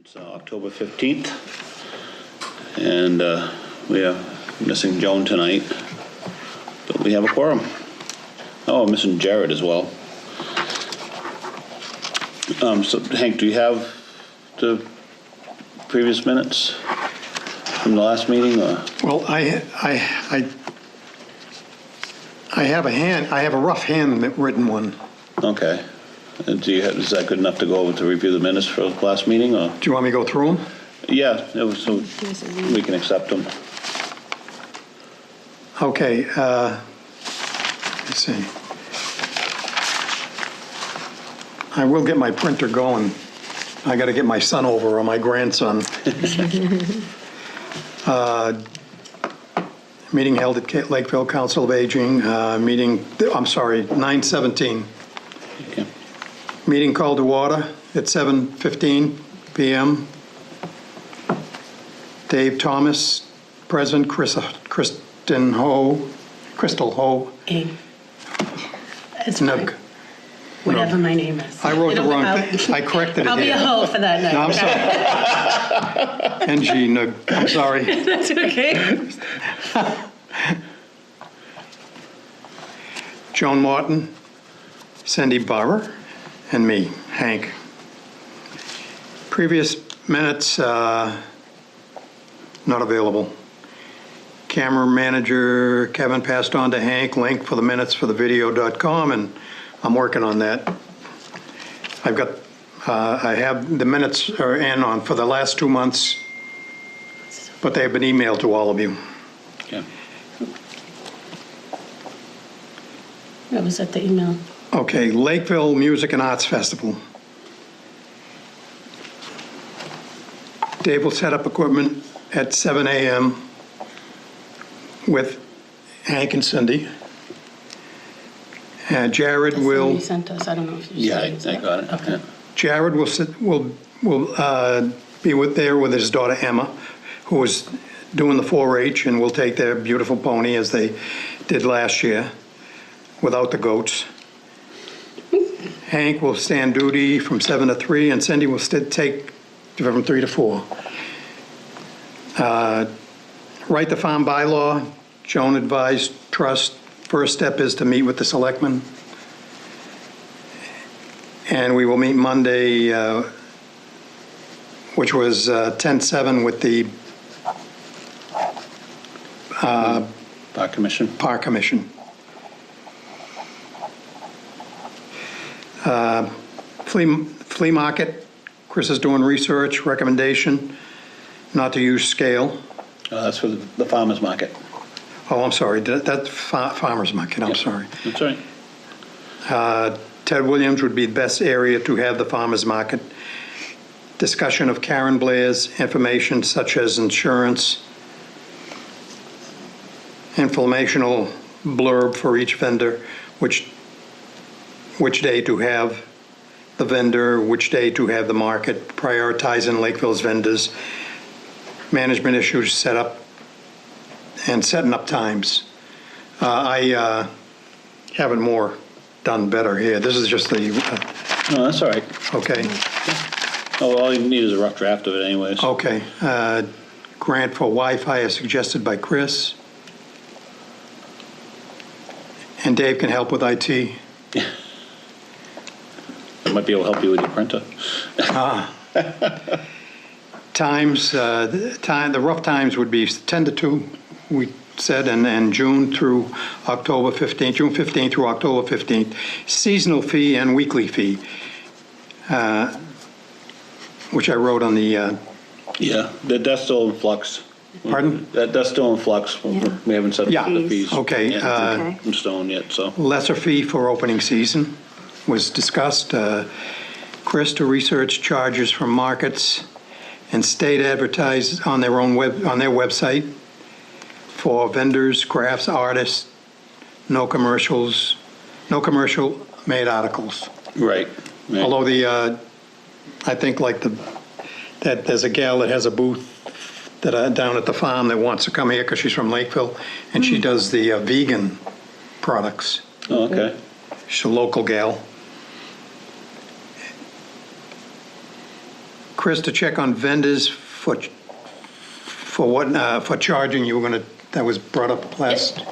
It's October 15th, and we are missing Joan tonight, but we have a quorum. Oh, we're missing Jared as well. So Hank, do you have the previous minutes from the last meeting? Or? Well, I have a rough handwritten one. Okay. Is that good enough to go over to review the minutes for the last meeting? Or? Do you want me to go through them? Yeah, so we can accept them. Okay. Let's see. I will get my printer going. I got to get my son over, or my grandson. Meeting held at Lakeville Council of Aging. 9/17. Okay. Meeting called to order at 7:15 p.m. Dave Thomas, present. Crystal Ho. It's Nook. fine. Whatever my name is. I wrote the wrong thing. I corrected it. I'll be a hoe for that night. No, I'm sorry. NG Nook. I'm sorry. That's okay. Joan Martin, Cindy Barber, and me, Hank. Previous minutes not available. Camera manager Kevin passed on to Hank link for the minutes for the video.com, and I'm working on that. I have the minutes are in on for the last 2 months, but they have been emailed to all of you. Okay. That was at the email. Okay, Lakeville Music and Arts Festival. Dave will set up equipment at 7 a.m. with Hank and Cindy. Jared will. You sent us. I don't know if you Yeah, said I got it. Okay. Yeah. Jared will be there with his daughter Emma, who is doing the 4-H, and will take their beautiful pony as they did last year, without the goats. Hank will stand duty from 7 to 3, and Cindy will take from 3 to 4. Write the farm bylaw. Joan advised trust. First step is to meet with the selectmen. And we will meet Monday, which was 10/7 with the Park Commission. Park Commission. Flea market. Chris is doing research. Recommendation not to use scale. That's for the farmer's market. Oh, I'm sorry. That's farmer's market. I'm sorry. That's right. Ted Williams would be the best area to have the farmer's market. Discussion of Karen Blair's information such as insurance, informational blurb for each vendor, which day to have the vendor, which day to have the market, prioritizing Lakeville's vendors, management issues set up, and setting up times. I have it more done better here. This is just the, No, that's all right. okay. Oh, well, all you need is a rough draft of it anyways. Okay. Grant for Wi-Fi is suggested by Chris. And Dave can help with IT. I might be able to help you with your printer. Times, the rough times would be 10 to 2, we said, and June through October 15th, June 15th through October 15th. Seasonal fee and weekly fee, which I wrote on the, Yeah, that's still in flux. pardon? That's still in flux. Yeah. We haven't set Yeah. up the fees. Okay, yet in stone yet, so. Lesser fee for opening season was discussed. Chris to research charges from markets and state advertise on their website for vendors, crafts, artists, no commercial made articles. Right. Right. Although I think that there's a gal that has a booth down at the farm that wants to come here because she's from Lakeville, and she does the vegan products. Oh, okay. She's a local gal. Chris, to check on vendors for what, for charging, you were gonna, that was brought up last.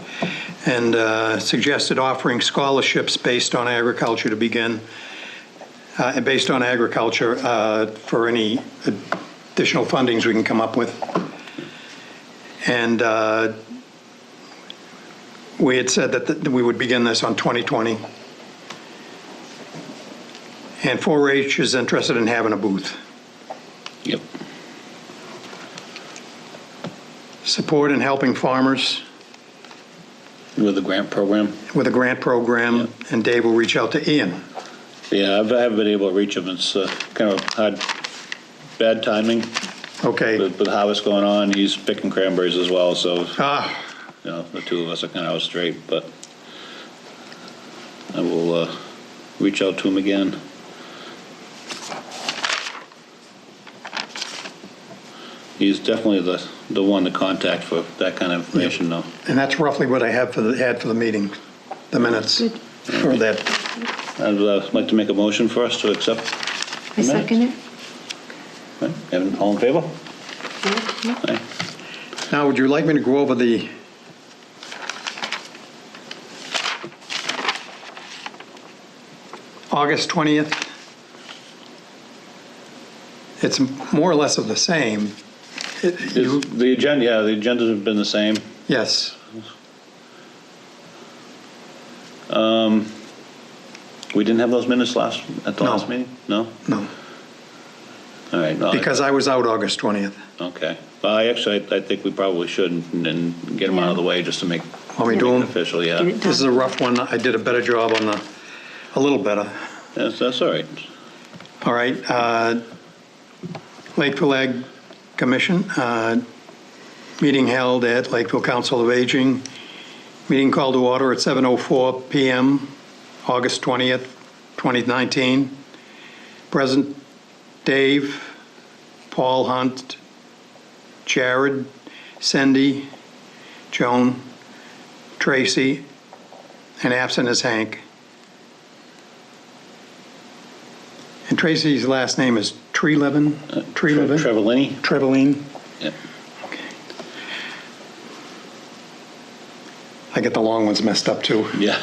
And suggested offering scholarships based on agriculture to begin, based on agriculture for any additional fundings we can come up with. And we had said that we would begin this on 2020. And 4-H is interested in having a booth. Yep. Support in helping farmers With the grant program. with a grant program, and Dave will reach out to Ian. Yeah, I haven't been able to reach him. It's kind of hard, bad timing Okay. with harvest going on. He's picking cranberries as well, so, Ah, you know, the two of us are kind of out straight, but I will reach out to him again. He's definitely the one to contact for that kind of information, though. and that's roughly what I had for the meeting, the minutes for that. I'd like to make a motion for us to accept. I second it. Okay, Evan, all in favor? Aye. Now, would you like me to go over the August 20th? It's more or less of the same. The agenda, yeah, the agendas have been the same. Yes. We didn't have those minutes at the No. last meeting? No? No, All right. no, because I was out August 20th. Okay. Well, I think we probably should and get them out of the way just to make Want me to do it them? official, Get yeah. it This is done. a rough one. I did a better job on a little better. That's all right. All right. Lakeville Ag Commission, meeting held at Lakeville Council of Aging. Meeting called to order at 7:04 PM, August 20th, 2019. Present Dave, Paul Hunt, Jared, Cindy, Joan, Tracy, and absent is Hank. And Tracy's last name is Trevelyan? Trevelyan? Trevelini? Trevelyan? Yeah. I get the long ones messed up, too. Yeah.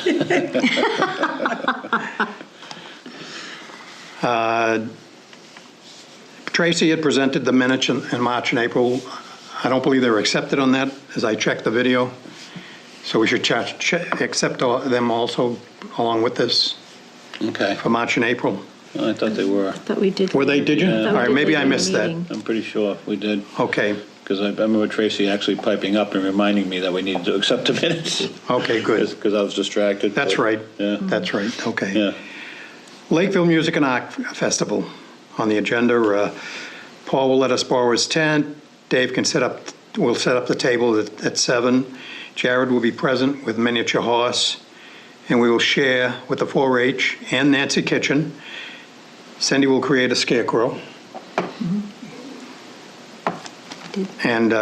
Tracy had presented the minutes in March and April. I don't believe they were accepted on that, as I checked the video. So we should accept them also along with this Okay. for March and April. I thought they were. Thought we did. Were they, did you? Yeah. All right, maybe I missed that. Meeting. I'm pretty sure we did. Okay, Because I remember Tracy actually piping up and reminding me that we needed to accept the minutes. okay, good. Because I was distracted. That's but- right. Yeah. That's right, okay. Yeah. Lakeville Music and Art Festival on the agenda. Paul will let us borrow his tent. Dave will set up the table at 7. Jared will be present with miniature horse. And we will share with the 4-H and Nancy Kitchen. Cindy will create a scarecrow. Did. And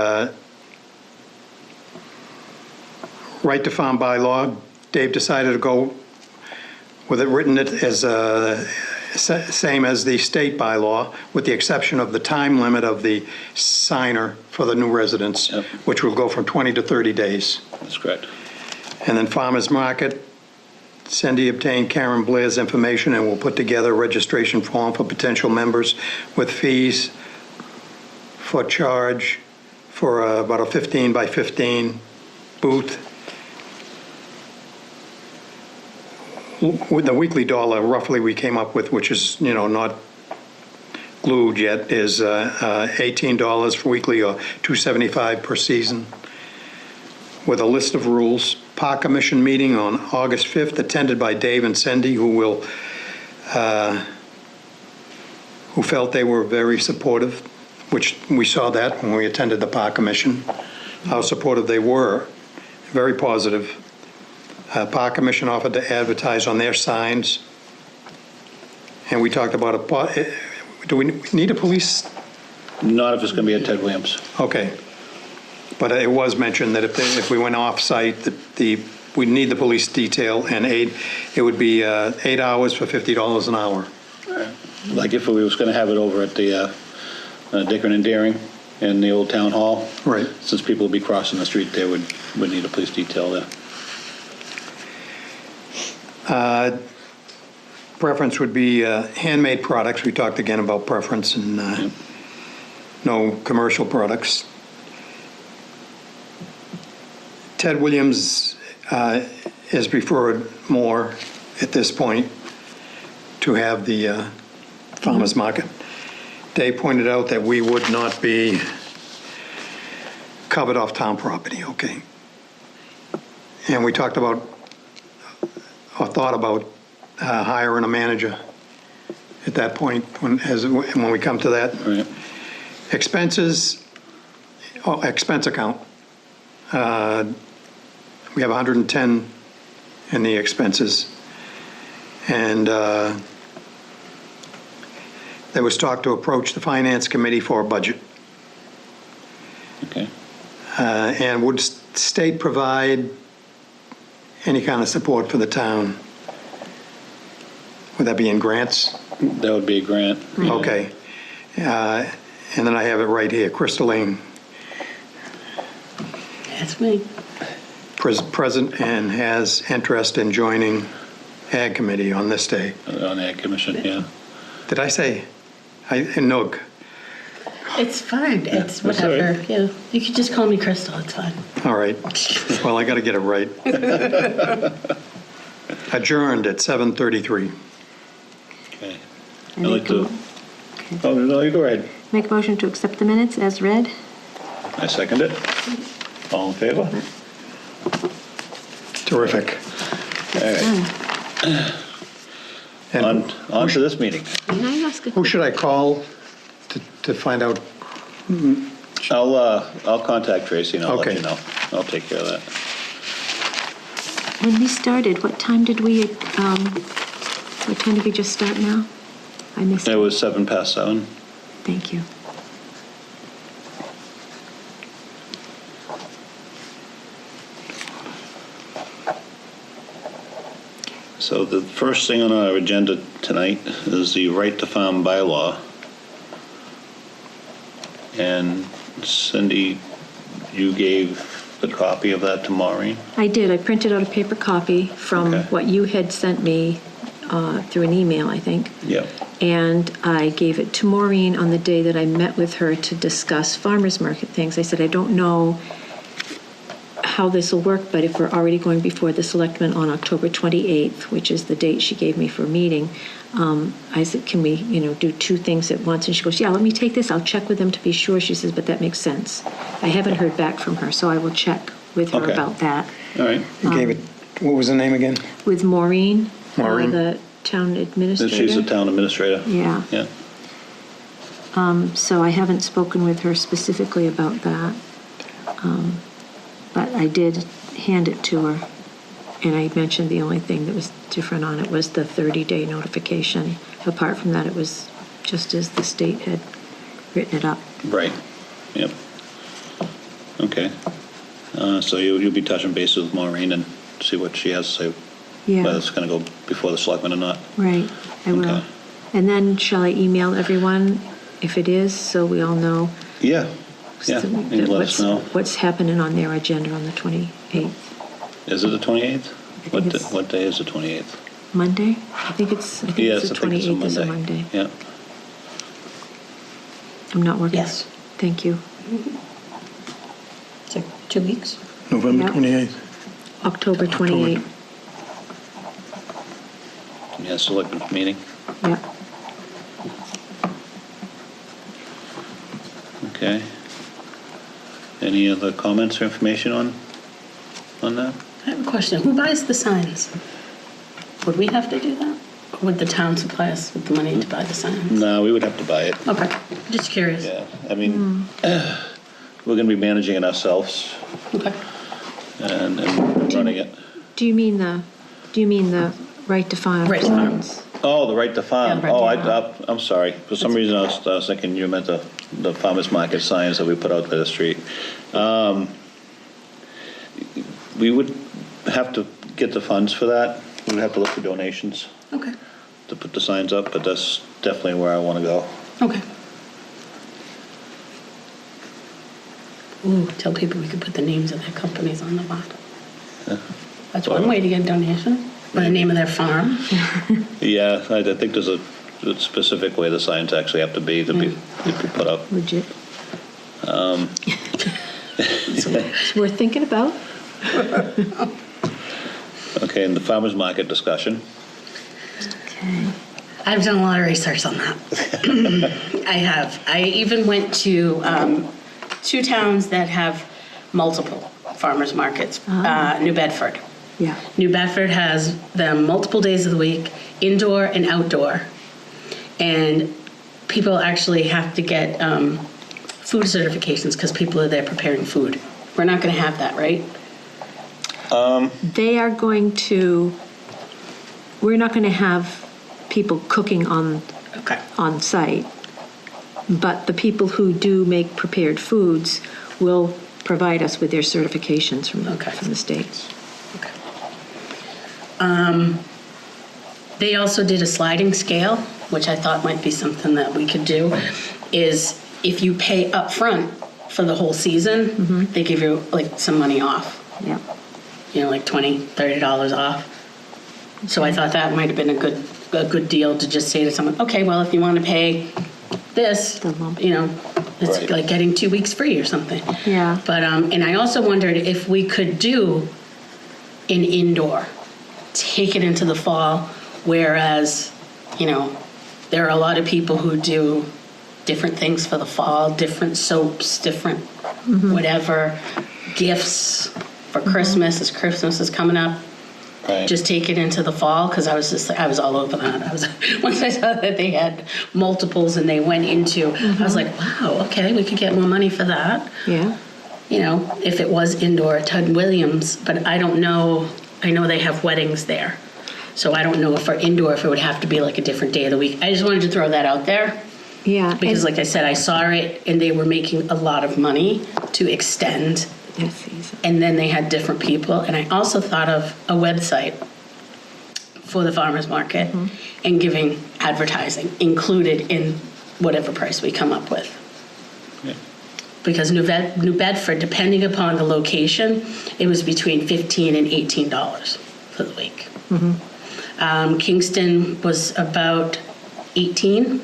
right to farm bylaw, Dave decided to go with it written as same as the state bylaw, with the exception of the time limit of the signer for the new residents, Yep. which will go from 20 to 30 days. That's correct. And then farmers market, Cindy obtained Karen Blair's information and will put together a registration form for potential members with fees for charge for about a 15 by 15 booth. With the weekly dollar roughly we came up with, which is, not glued yet, is $18 for weekly or $2.75 per season. With a list of rules. Park Commission meeting on August 5th, attended by Dave and Cindy, who felt they were very supportive, which we saw that when we attended the Park Commission, how supportive they were, very positive. Park Commission offered to advertise on their signs, and we talked about do we need a police? Not if it's going to be at Ted Williams. Okay. But it was mentioned that if we went off-site, we'd need the police detail, and it would be 8 hours for $50 an hour. Like if we was going to have it over at the Dickern and Daring in the old town hall. Right. Since people would be crossing the street there, would need a police detail there. Preference would be handmade products. We talked again about preference and no commercial products. Ted Williams is preferred more at this point to have the farmer's market. Dave pointed out that we would not be covered off town property, okay? And we talked about, or thought about hiring a manager at that point when we come to that. Right. Expenses, expense account. We have 110 in the expenses. And there was talk to approach the finance committee for a budget. Okay. And would state provide any kind of support for the town? Would that be in grants? That would be a grant. Okay. And then I have it right here, Crystalline, That's me. present and has interest in joining Ag Committee on this day. On the Ag Commission, yeah. Did I say, NUG? It's fine. It's that's all right. whatever. Yeah. You could just call me Crystal. It's fine. All right. Well, I got to get it right. Adjourned at 7:33. Okay. I I'd like make to, a- oh, no, you go ahead. Make a motion to accept the minutes as read. I second it. All in favor? Terrific. All right. And On to this meeting. May I ask a who should I call to find out? I'll contact Tracy and I'll let Okay. you know. I'll take care of that. When we started, what time did we just start now? I missed It it. was 7:07. Thank you. So the first thing on our agenda tonight is the right to farm bylaw. And Cindy, you gave the copy of that to Maureen? I did. I printed out a paper copy from Okay. what you had sent me through an email, I think. Yep. And I gave it to Maureen on the day that I met with her to discuss farmers market things. I said, I don't know how this will work, but if we're already going before the selectmen on October 28th, which is the date she gave me for a meeting, I said, can we, do two things at once? And she goes, yeah, let me take this. I'll check with them to be sure. She says, but that makes sense. I haven't heard back from her, so I will check with her Okay. about that. All right. You gave it, what was the name again? With Maureen, Maureen? the town administrator. She's the town administrator. Yeah. Yeah. So I haven't spoken with her specifically about that. But I did hand it to her, and I mentioned the only thing that was different on it was the 30-day notification. Apart from that, it was just as the state had written it up. Right. Yep. Okay. So you'll be touching base with Maureen and see what she has to say, Yeah. whether it's going to go before the selectmen or not. Right, I will. Okay. And then shall I email everyone if it is, so we all know? Yeah. Yeah. so You can let us know. What's happening on their agenda on the 28th? Is it the 28th? think it's- What day is the 28th? Monday? I think it's the Yes, I think 28th it's is a a Monday. Monday. Yeah. I'm not working. Yes. Thank you. It's like 2 weeks. November Yeah. 28th. October 28th. Yeah, selectmen meeting. Yeah. Okay. Any other comments or information on that? I have a question. Who buys the signs? Would we have to do that? Or would the town supply us with the money to buy the signs? No, we would have to buy it. Okay, just curious. Yeah, I mean, we're going to be managing it ourselves Okay. and running it. Do you mean the right to farm? Right to farm. signs? Oh, the right to farm. Yeah, right to farm. I'm sorry. For some reason, I was thinking you meant the farmer's market signs that we put out by the street. We would have to get the funds for that. We would have to look for donations Okay. to put the signs up, but that's definitely where I want to go. Okay. Ooh, tell people we could put the names of their companies on the bottom. Yeah. That's one way to get a donation, or the name of their farm. Yeah, I think there's a specific way the signs actually have to be put up. Legit. It's worth thinking about. Okay, and the farmer's market discussion. Okay. I've done a lot of research on that. I have. I even went to 2 towns that have multiple farmers markets. New Bedford. Yeah. New Bedford has them multiple days of the week, indoor and outdoor. And people actually have to get food certifications because people are there preparing food. We're not going to have that, right? They are going to, we're not going to have people cooking on Okay. site, but the people who do make prepared foods will provide us with their certifications from the states. Okay. They also did a sliding scale, which I thought might be something that we could do, is if you pay up front for the whole season, they give you like some money off, Yeah. you know, like $20, $30 off. So I thought that might have been a good deal to just say to someone, okay, well, if you want to pay this, The lump. you know, it's Right. like getting 2 weeks free or something. Yeah. But, and I also wondered if we could do an indoor, take it into the fall, whereas, you know, there are a lot of people who do different things for the fall, different soaps, different whatever, gifts for Christmas, as Christmas is coming up. Right. Just take it into the fall, because I was all over that. Once I saw that they had multiples and they went into, I was like, wow, okay, we could get more money for that. Yeah. You know, if it was indoor at Tud Williams, but I don't know, I know they have weddings there. So I don't know if for indoor, if it would have to be like a different day of the week. I just wanted to throw that out there, Yeah. because and like I said, I saw it and they were making a lot of money to extend, this season. and then they had different people. And I also thought of a website for the farmer's market and giving advertising included in whatever price we come up with. Yeah. Because New Bedford, depending upon the location, it was between $15 and $18 for the week. Kingston was about 18,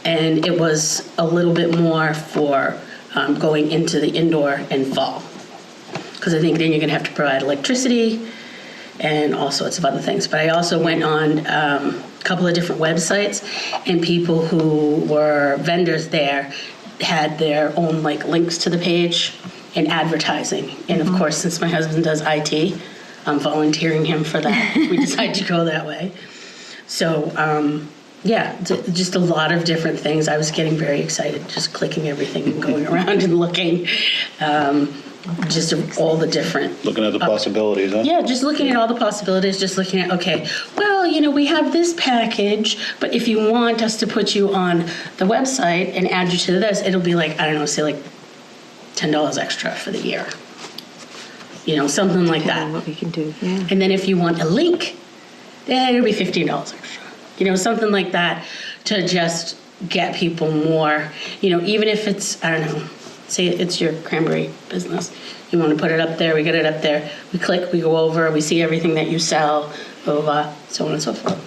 and it was a little bit more for going into the indoor and fall. Because I think then you're going to have to provide electricity and all sorts of other things. But I also went on a couple of different websites, and people who were vendors there had their own like links to the page and advertising. And of course, since my husband does IT, I'm volunteering him for that. We decided to go that way. So yeah, just a lot of different things. I was getting very excited, just clicking everything and going around and looking, just all the different. Looking at the possibilities, huh? Yeah, just looking at all the possibilities, just looking at, okay, well, you know, we have this package, but if you want us to put you on the website and add you to this, it'll be like, I don't know, say like $10 extra for the year. You know, something like Depending that. what we can do. Yeah. And then if you want a link, then it'll be $15 extra. You know, something like that to just get people more, you know, even if it's, I don't know, say it's your cranberry business. You want to put it up there, we get it up there, we click, we go over, we see everything that you sell, blah, blah, blah, so on and so forth.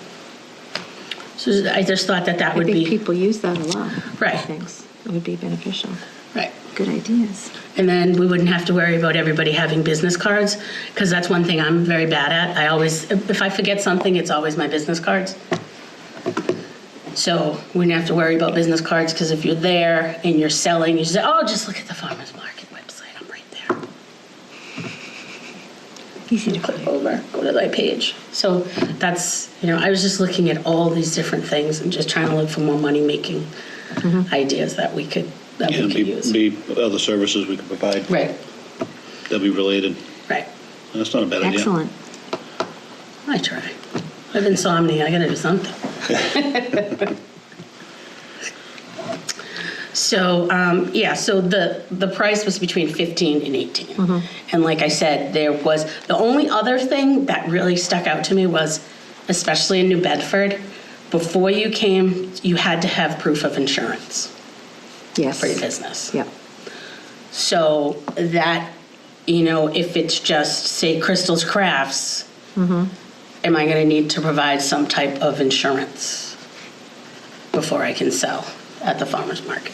So I just thought that I would think be, people use that a lot. Right. Things. It would be beneficial. right. Good ideas. And then we wouldn't have to worry about everybody having business cards, because that's one thing I'm very bad at. I always, if I forget something, it's always my business cards. So we wouldn't have to worry about business cards, because if you're there and you're selling, you say, oh, just look at the farmer's market website, I'm right there. Easy to Click click. over, go to that page. So that's, you know, I was just looking at all these different things and just trying to look for more money-making ideas that we could use. Be other services we could provide Right, that'd be related. right. That's not a bad idea. Excellent. I try. I have insomnia, I gotta do something. So, yeah, so the price was between 15 and 18. And like I said, there was, the only other thing that really stuck out to me was, especially in New Bedford, before you came, you had to have proof of insurance. Yes. for your business. Yep. So that, if it's just, say, Crystal's Crafts, am I going to need to provide some type of insurance before I can sell at the farmer's market?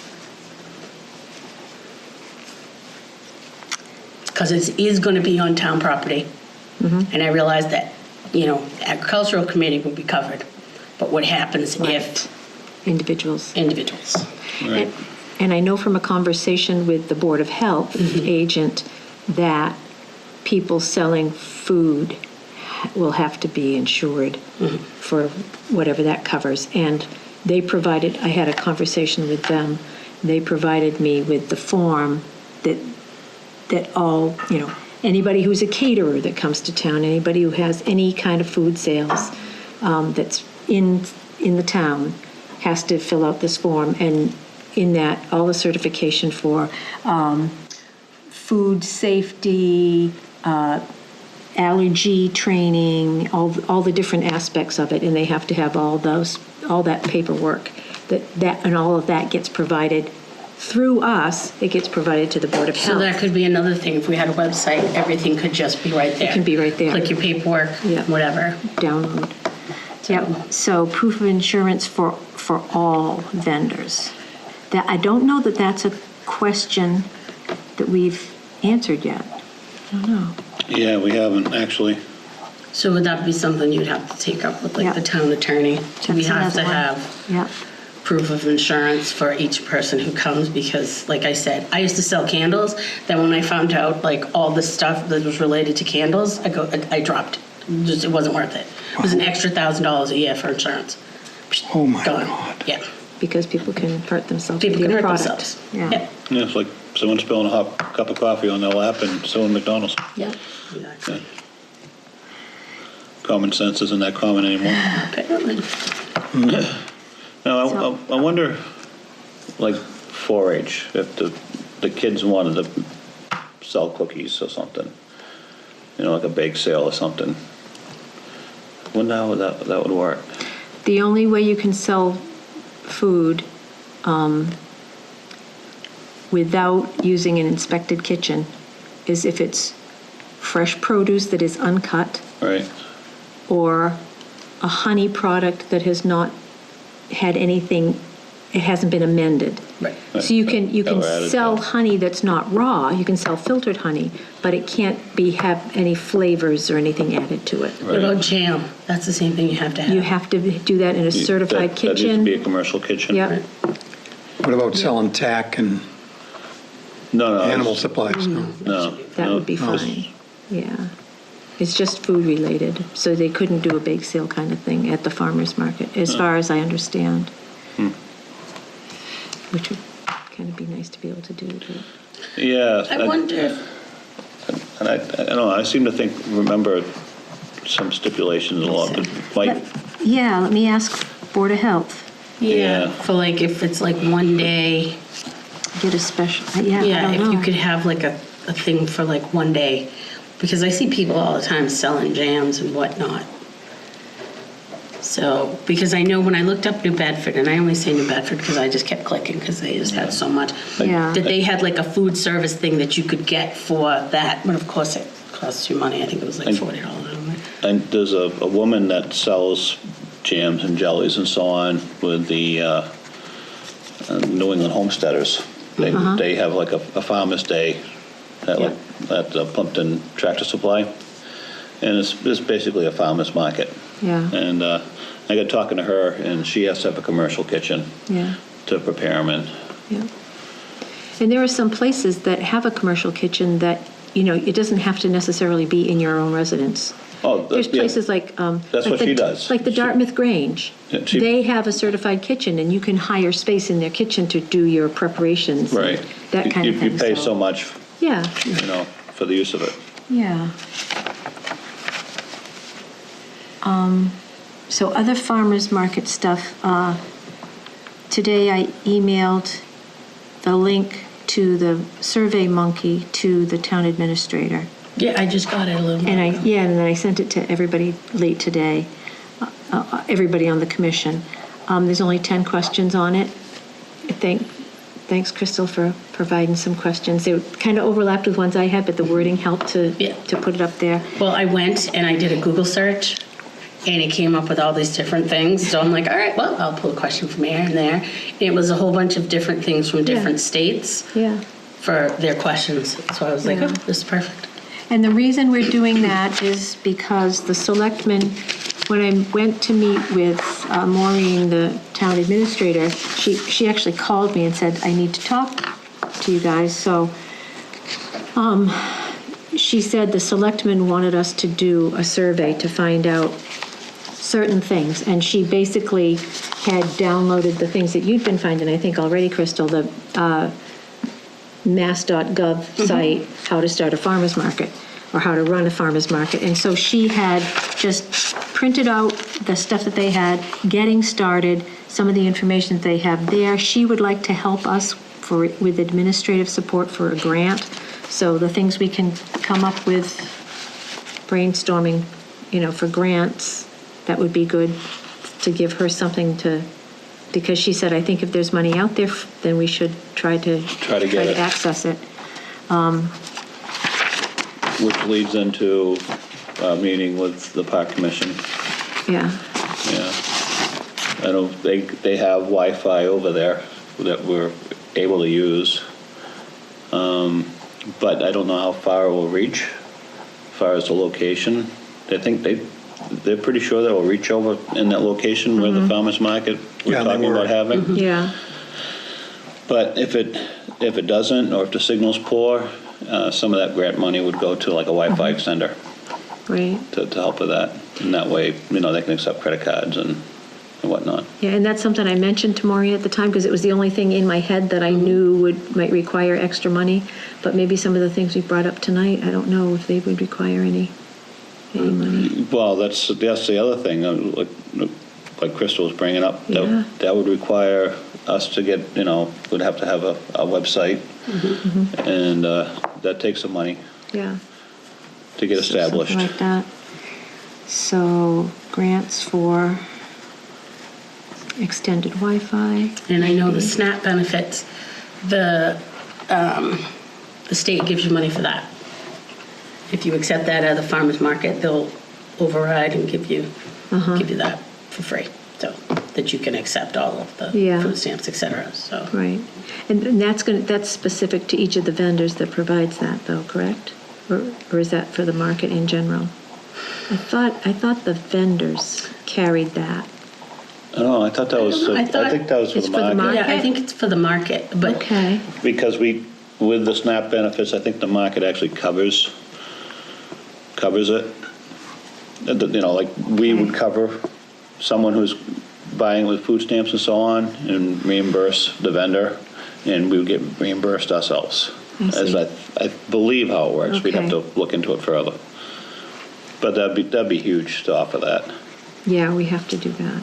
Because it is going to be on town property. And I realize that, agricultural committee will be covered. But what happens if Individuals. Right. And I know from a conversation with the Board of Health agent that people selling food will have to be insured for whatever that covers. And they provided, I had a conversation with them, they provided me with the form that all, anybody who's a caterer that comes to town, anybody who has any kind of food sales that's in the town has to fill out this form, and in that, all the certification for food safety, allergy training, all the different aspects of it, and they have to have all that paperwork, and all of that gets provided through us. It gets provided to the Board of Health. So that could be another thing. If we had a website, everything could just be right there. It can be right there. Click your paperwork, Yeah. whatever. Download. Yep. So proof of insurance for all vendors. That, I don't know that that's a question that we've answered yet. I don't know. Yeah, we haven't actually. So would that be something you'd have to take up with Yeah. the town attorney? Do we have That's to another one. have Yep. proof of insurance for each person who comes? Because like I said, I used to sell candles. Then when I found out like all the stuff that was related to candles, I dropped it. Just, it wasn't worth it. It was an extra $1,000 a year for insurance. Oh, my Gone. God. Yeah. Because people can hurt themselves People with can your hurt product. themselves. Yeah. Yeah, it's like someone spilling a hot cup of coffee on their lap and suing McDonald's. Yeah. Exactly. Common sense isn't that common anymore. Apparently. Now, I wonder, like 4-H, if the kids wanted to sell cookies or something, like a bake sale or something. Wonder how that would work. The only way you can sell food without using an inspected kitchen is if it's fresh produce that is uncut, Right. or a honey product that has not had anything, it hasn't been amended. Right. So you can Or added sell to. honey that's not raw, you can sell filtered honey, but it can't have any flavors or anything added to it. What about jam? That's the same thing you have to have. You have to do that in a certified That needs to kitchen. be a commercial kitchen. Yep. What about selling tack and No. animal supplies? No. No. That no, would be just- fine, yeah. It's just food related, so they couldn't do a bake sale kind of thing at the farmer's market, as far as I understand. Which would kind of be nice to be able to do. But Yeah. I wonder, And I don't know, I seem to remember some stipulations along, yeah, let me ask Board of Health, Yeah. for like if it's like one day, get a special, yeah, I yeah, don't if know. you could have like a thing for like one day. Because I see people all the time selling jams and whatnot. So, because I know when I looked up New Bedford, and I only say New Bedford because I just kept clicking because they just had so much. Yeah. That they had like a food service thing that you could get for that, but of course it costs you money. I think it was like $40. And there's a woman that sells jams and jellies and so on with the New England homesteaders. They have like a farmer's day at the Plumpton Tractor Supply, and it's basically a farmer's market. Yeah. And I got talking to her, and she has to have a commercial kitchen Yeah, to prepare them in. yeah. And there are some places that have a commercial kitchen that, it doesn't have to necessarily be in your own residence. Oh, There's yeah. places like... That's like what she does. Like the She- Dartmouth Grange. Yeah, They have a certified kitchen, and you can hire space in their kitchen to do your preparations. and Right. That kind of thing. You pay so much, Yeah, for the use of it. yeah. So other farmers market stuff. Today I emailed the link to the Survey Monkey to the town administrator. Yeah, I just got it a little bit. And then I sent it to everybody late today, everybody on the commission. There's only 10 questions on it. I think thanks, Crystal, for providing some questions. They kind of overlapped with ones I had, but the wording helped to put it up there. Well, I went and I did a Google search, and it came up with all these different things. So I'm like, all right, well, I'll pull a question from here and there. And it was a whole bunch of different things from different states Yeah. for their questions. So I was like, Yeah. oh, this is perfect. And the reason we're doing that is because the selectmen, when I went to meet with Maureen, the town administrator, she actually called me and said, I need to talk to you guys. So she said the selectmen wanted us to do a survey to find out certain things. And she basically had downloaded the things that you'd been finding, I think already, Crystal, the mass.gov site, how to start a farmer's market or how to run a farmer's market. And so she had just printed out the stuff that they had, getting started, some of the information that they have there. She would like to help us with administrative support for a grant. So the things we can come up with, brainstorming, for grants, that would be good to give her something to, because she said, I think if there's money out there, then we should try to get it. access it. Which leads into a meeting with the Park Commission. Yeah. Yeah. I know they have Wi-Fi over there that we're able to use. But I don't know how far it will reach as far as the location. I think they're pretty sure that it will reach over in that location where the farmer's market we're Yeah, they talking were. about having. Yeah. But if it doesn't, or if the signal's poor, some of that grant money would go to like a Wi-Fi extender Right. to help with that. And that way, they can accept credit cards and whatnot. Yeah, and that's something I mentioned to Maureen at the time because it was the only thing in my head that I knew might require extra money. But maybe some of the things we brought up tonight, I don't know if they would require any money. Well, that's the other thing, like Crystal was bringing up. Yeah. That would require us to get, we'd have to have a website, and that takes some money Yeah. to get established. Something like that. So grants for extended Wi-Fi. And I know the SNAP benefits, the state gives you money for that. If you accept that at the farmer's market, they'll override and give you that for free, so that you can accept all of the Yeah. food stamps, et cetera. So Right. And that's specific to each of the vendors that provides that, though, correct? Or is that for the market in general? I thought the vendors carried that. Oh, I thought that was. I think that was for it's the for the market. yeah, I think it's for the market, but Okay. Because with the SNAP benefits, I think the market actually covers it. Like we would cover someone who's buying with food stamps and so on, and reimburse the vendor, and we would get reimbursed ourselves. I As see. I believe how it works. We'd have Okay. to look into it further. But that'd be huge to offer that. Yeah, we have to do that.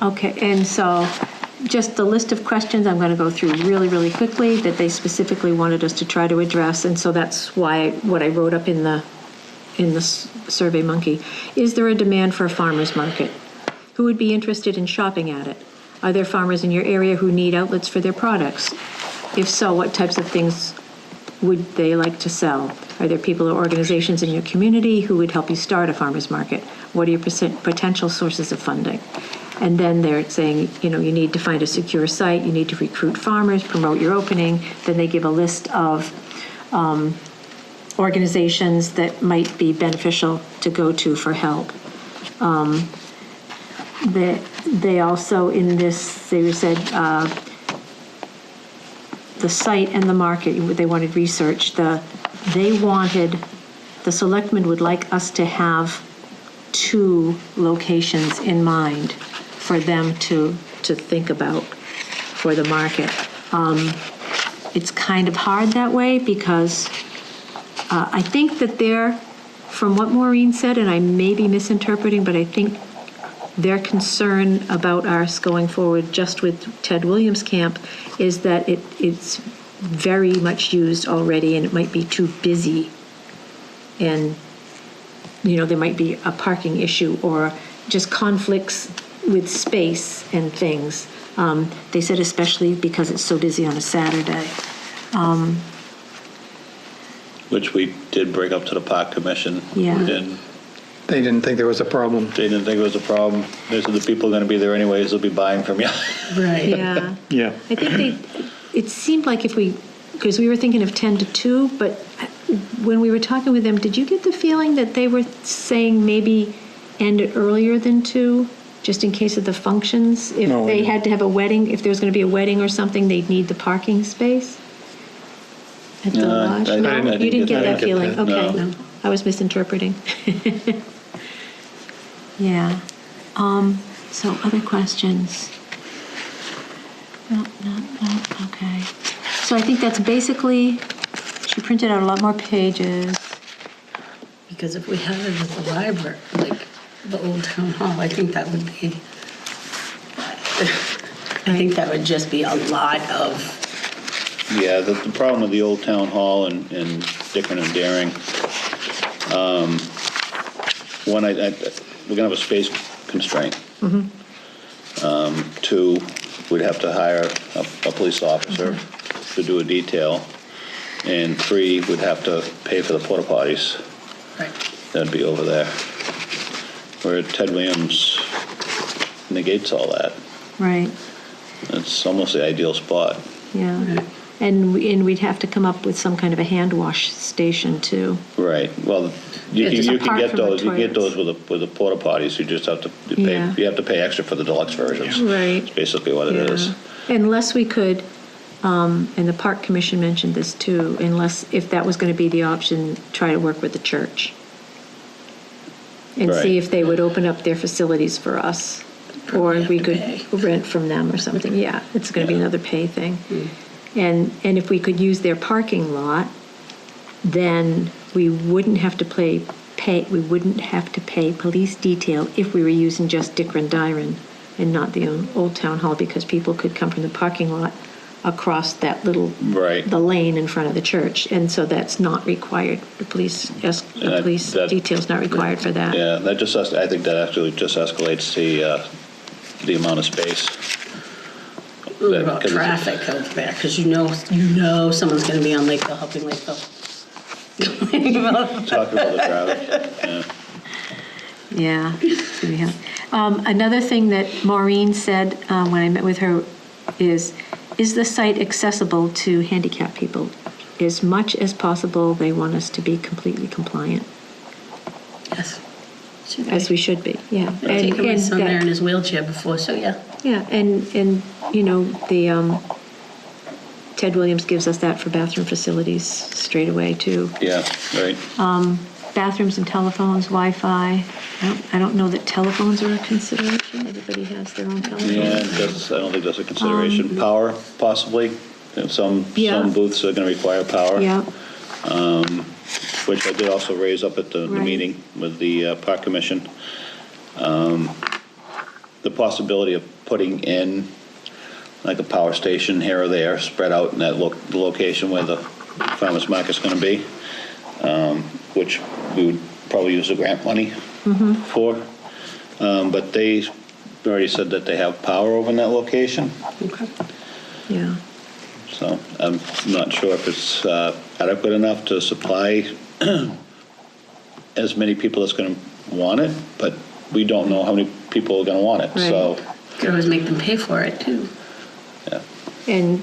Okay, and so just the list of questions I'm going to go through really, really quickly that they specifically wanted us to try to address, and so that's why what I wrote up in the Survey Monkey. Is there a demand for a farmer's market? Who would be interested in shopping at it? Are there farmers in your area who need outlets for their products? If so, what types of things would they like to sell? Are there people or organizations in your community who would help you start a farmer's market? What are your potential sources of funding? And then they're saying, you need to find a secure site, you need to recruit farmers, promote your opening. Then they give a list of organizations that might be beneficial to go to for help. They also, in this, they said, the site and the market, they wanted research. The selectmen would like us to have 2 locations in mind for them to think about for the market. It's kind of hard that way because I think that from what Maureen said, and I may be misinterpreting, but I think their concern about us going forward just with Ted Williams Camp is that it's very much used already and it might be too busy. And, there might be a parking issue or just conflicts with space and things. They said especially because it's so busy on a Saturday. Which we did bring up to the park commission. Yeah. And They didn't think there was a problem. they didn't think it was a problem. They said the people are going to be there anyways, they'll be buying from you. Right. Yeah. Yeah. I think it seemed like because we were thinking of 10 to 2, but when we were talking with them, did you get the feeling that they were saying maybe end it earlier than 2, just in case of the functions? If No, we they didn't. had to have a wedding, if there was going to be a wedding or something, they'd need the parking space at the No, lodge? I No, didn't you didn't get that get feeling? that, Okay. no. I was misinterpreting. Yeah. So other questions? No, okay. So I think that's basically, she printed out a lot more pages. Because if we had it at the library, like the old town hall, I think that would be, I think that would just be a lot of, Yeah, the problem with the old town hall and Dickman and Daring, one, we're going to have a space constraint. 2, we'd have to hire a police officer to do a detail. And 3, we'd have to pay for the porta potties. right. That'd be over there. Where Ted Williams negates all that. Right, It's almost the ideal spot. yeah. And we'd have to come up with some kind of a hand wash station too. Right, well, you Yeah, can just you can apart get from the those, you can get those toilets. with the porta potties, you just have to pay, Yeah. you have to pay extra for the deluxe versions. Right. That's basically what it is. Yeah. Unless we could, and the park commission mentioned this too, if that was going to be the option, try to work with the church. And see Right. if they would open up their facilities for us. Or have we to could pay. rent from them or something, yeah, it's going to be Yeah. another pay thing. And if we could use their parking lot, then we wouldn't have to pay police detail if we were using just Dicker and Dyron and not the old town hall, because people could come from the parking lot across that little, Right. the lane in front of the church, and so that's not required. The police that- detail's not required for that. Yeah, that just, I think that actually just escalates the amount of space. What That- about 'cause it's- traffic out there? Because you know someone's going to be on Lakeville, helping Lakeville. Talking about the traffic, yeah. Yeah. Another thing that Maureen said when I met with her is the site accessible to handicapped people? As much as possible, they want us to be completely compliant, Yes. as we should be, yeah. I've taken my son that- there in his wheelchair before, so yeah. Yeah, and the Ted Williams gives us that for bathroom facilities straight away, too. Yeah, right. Bathrooms and telephones, Wi-Fi. I don't know that telephones are a consideration. Everybody has their own telephone. Yeah, I don't think that's a consideration. Power, possibly. You know, Some Yeah. booths are going to require power. Yeah, Which I did also raise up at the Right. meeting with the Park Commission. The possibility of putting in like a power station here or there, spread out in that the location where the farmer's market's going to be, which we would probably use the grant money for. But they already said that they have power over in that location. Okay. yeah. So I'm not sure if it's adequate enough to supply as many people that's going to want it, but we don't know how many people are going to want it. Right. So, Could always make them pay for it, too. yeah. And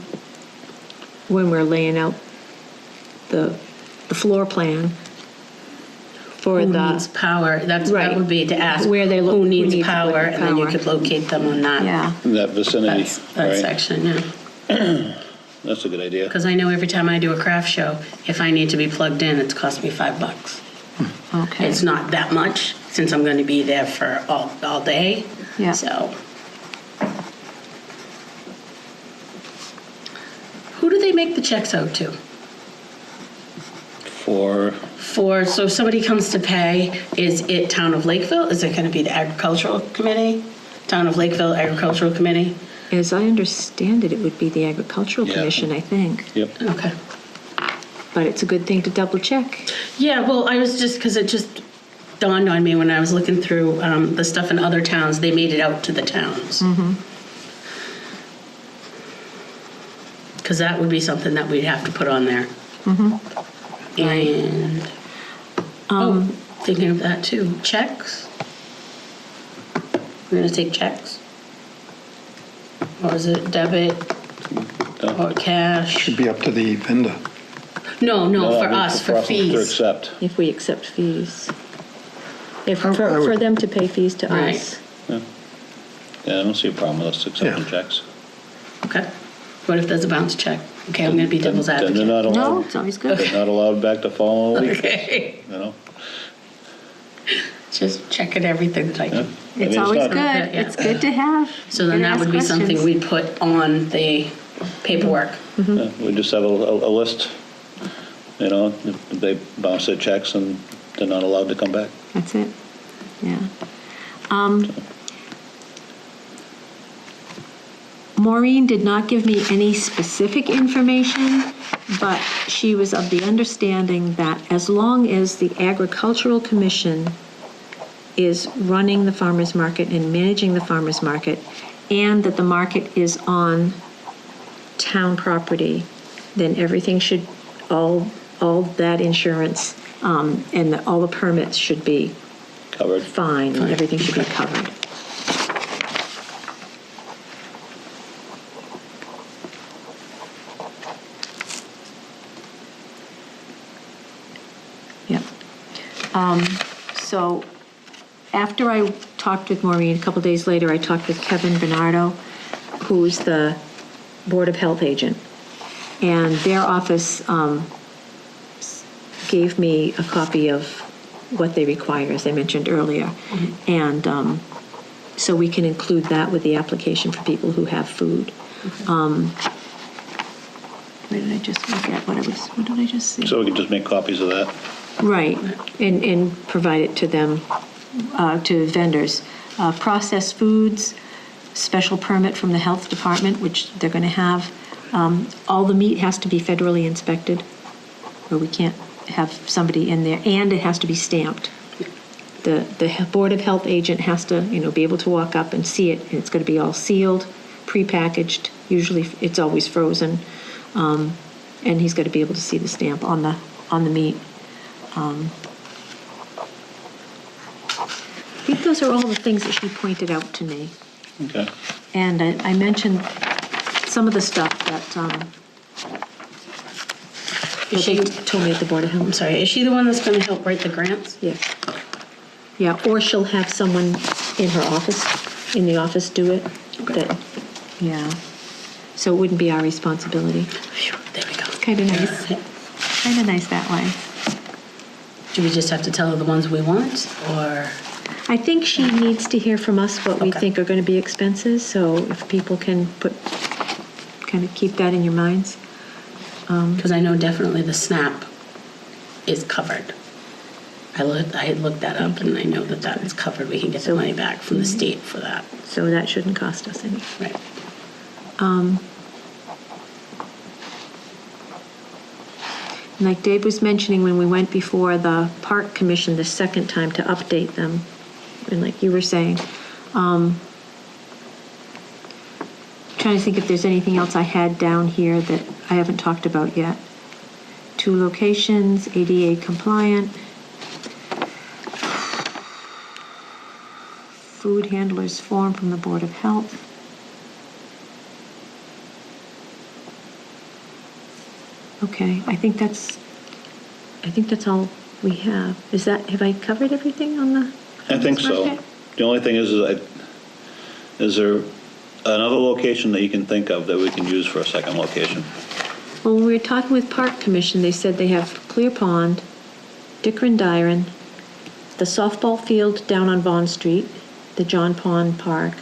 when we're laying out the floor plan for Who the, needs power? That Right. would be to ask Where they who who needs needs power, what and then you power. could locate them on that. yeah, In that vicinity, That right? section, yeah. That's a good idea. Because I know every time I do a craft show, if I need to be plugged in, it's cost me $5. okay. It's not that much, since I'm going to be there for all day. Yeah. So. Who do they make the checks out to? So if somebody comes to pay, is it Town of Lakeville? Is it going to be the Agricultural Committee? Town of Lakeville Agricultural Committee? As I understand it, it would be the Agricultural Yeah. Commission, I think. Yep. Okay. But it's a good thing to double check. Yeah, well, I was just, because it just, dawned on me when I was looking through the stuff in other towns, they made it out to the towns. Because that would be something that we'd have to put on there. And, thinking of that too, checks. We're gonna take checks? Or is it debit or cash? Should be up to the vendor. No, for I mean, us, for To fees. accept. If we accept fees. If, I for would- them to pay fees to Right. us. Yeah, I don't see a problem with us accepting Yeah. checks. Okay. What if there's a bounce check? Okay, I'm gonna be devil's Then advocate. they're not No, allowed, it's always good. they're not allowed back the following week, Okay. you know? Just checking everything that I Yeah. can. I mean, It's always not- good. Yeah. It's good to have. So then Good that ask would be something questions. we'd put on the paperwork. Yeah, we just have a list, you know, if they bounce their checks and they're not allowed to come back. That's it. Yeah. Maureen did not give me any specific information, but she was of the understanding that as long as the Agricultural Commission is running the farmer's market and managing the farmer's market, and that the market is on town property, then everything should, all that insurance, and all the permits should be Covered. fine, and everything should be covered. Yep. So after I talked with Maureen, a couple days later, I talked with Kevin Bernardo, who's the Board of Health agent. And their office gave me a copy of what they require, as I mentioned earlier. And so we can include that with the application for people who have food. Where did I just look at what did I just see? So we can just make copies of that. Right, and provide it to them, to vendors. Processed foods, special permit from the health department, which they're going to have. All the meat has to be federally inspected, or we can't have somebody in there, and it has to be stamped. The Board of Health agent has to, be able to walk up and see it, and it's going to be all sealed, prepackaged. Usually, it's always frozen, and he's got to be able to see the stamp on the meat. I think those are all the things that she pointed out to me. Okay. And I mentioned some of the stuff that they told me at the Board of I'm Health. sorry, is she the one that's gonna help write the grants? Yes. Yeah, or she'll have someone in her office, in the office do it. Okay. Yeah. So it wouldn't be our responsibility. Phew, there we go. It's kind of nice. Kind of nice that way. Do we just have to tell her the ones we want, or? I think she needs to hear from us what we Okay. think are going to be expenses, so if people can kind of keep that in your minds. Because I know definitely the SNAP is covered. I had looked that up, and I know that is covered. We can get the money back from the state for that. So that shouldn't cost us any. Right. Like Dave was mentioning, when we went before the Park Commission the second time to update them, and like you were saying, trying to think if there's anything else I had down here that I haven't talked about yet. 2 locations, ADA compliant. Food handlers form from the Board of Health. Okay, I think that's all we have. Have I covered everything on the? I think so. market? The only thing is there another location that you can think of that we can use for a second location? Well, when we were talking with Park Commission, they said they have Clear Pond, Dicker and Dyron, the softball field down on Vaughn Street, the John Pond Park,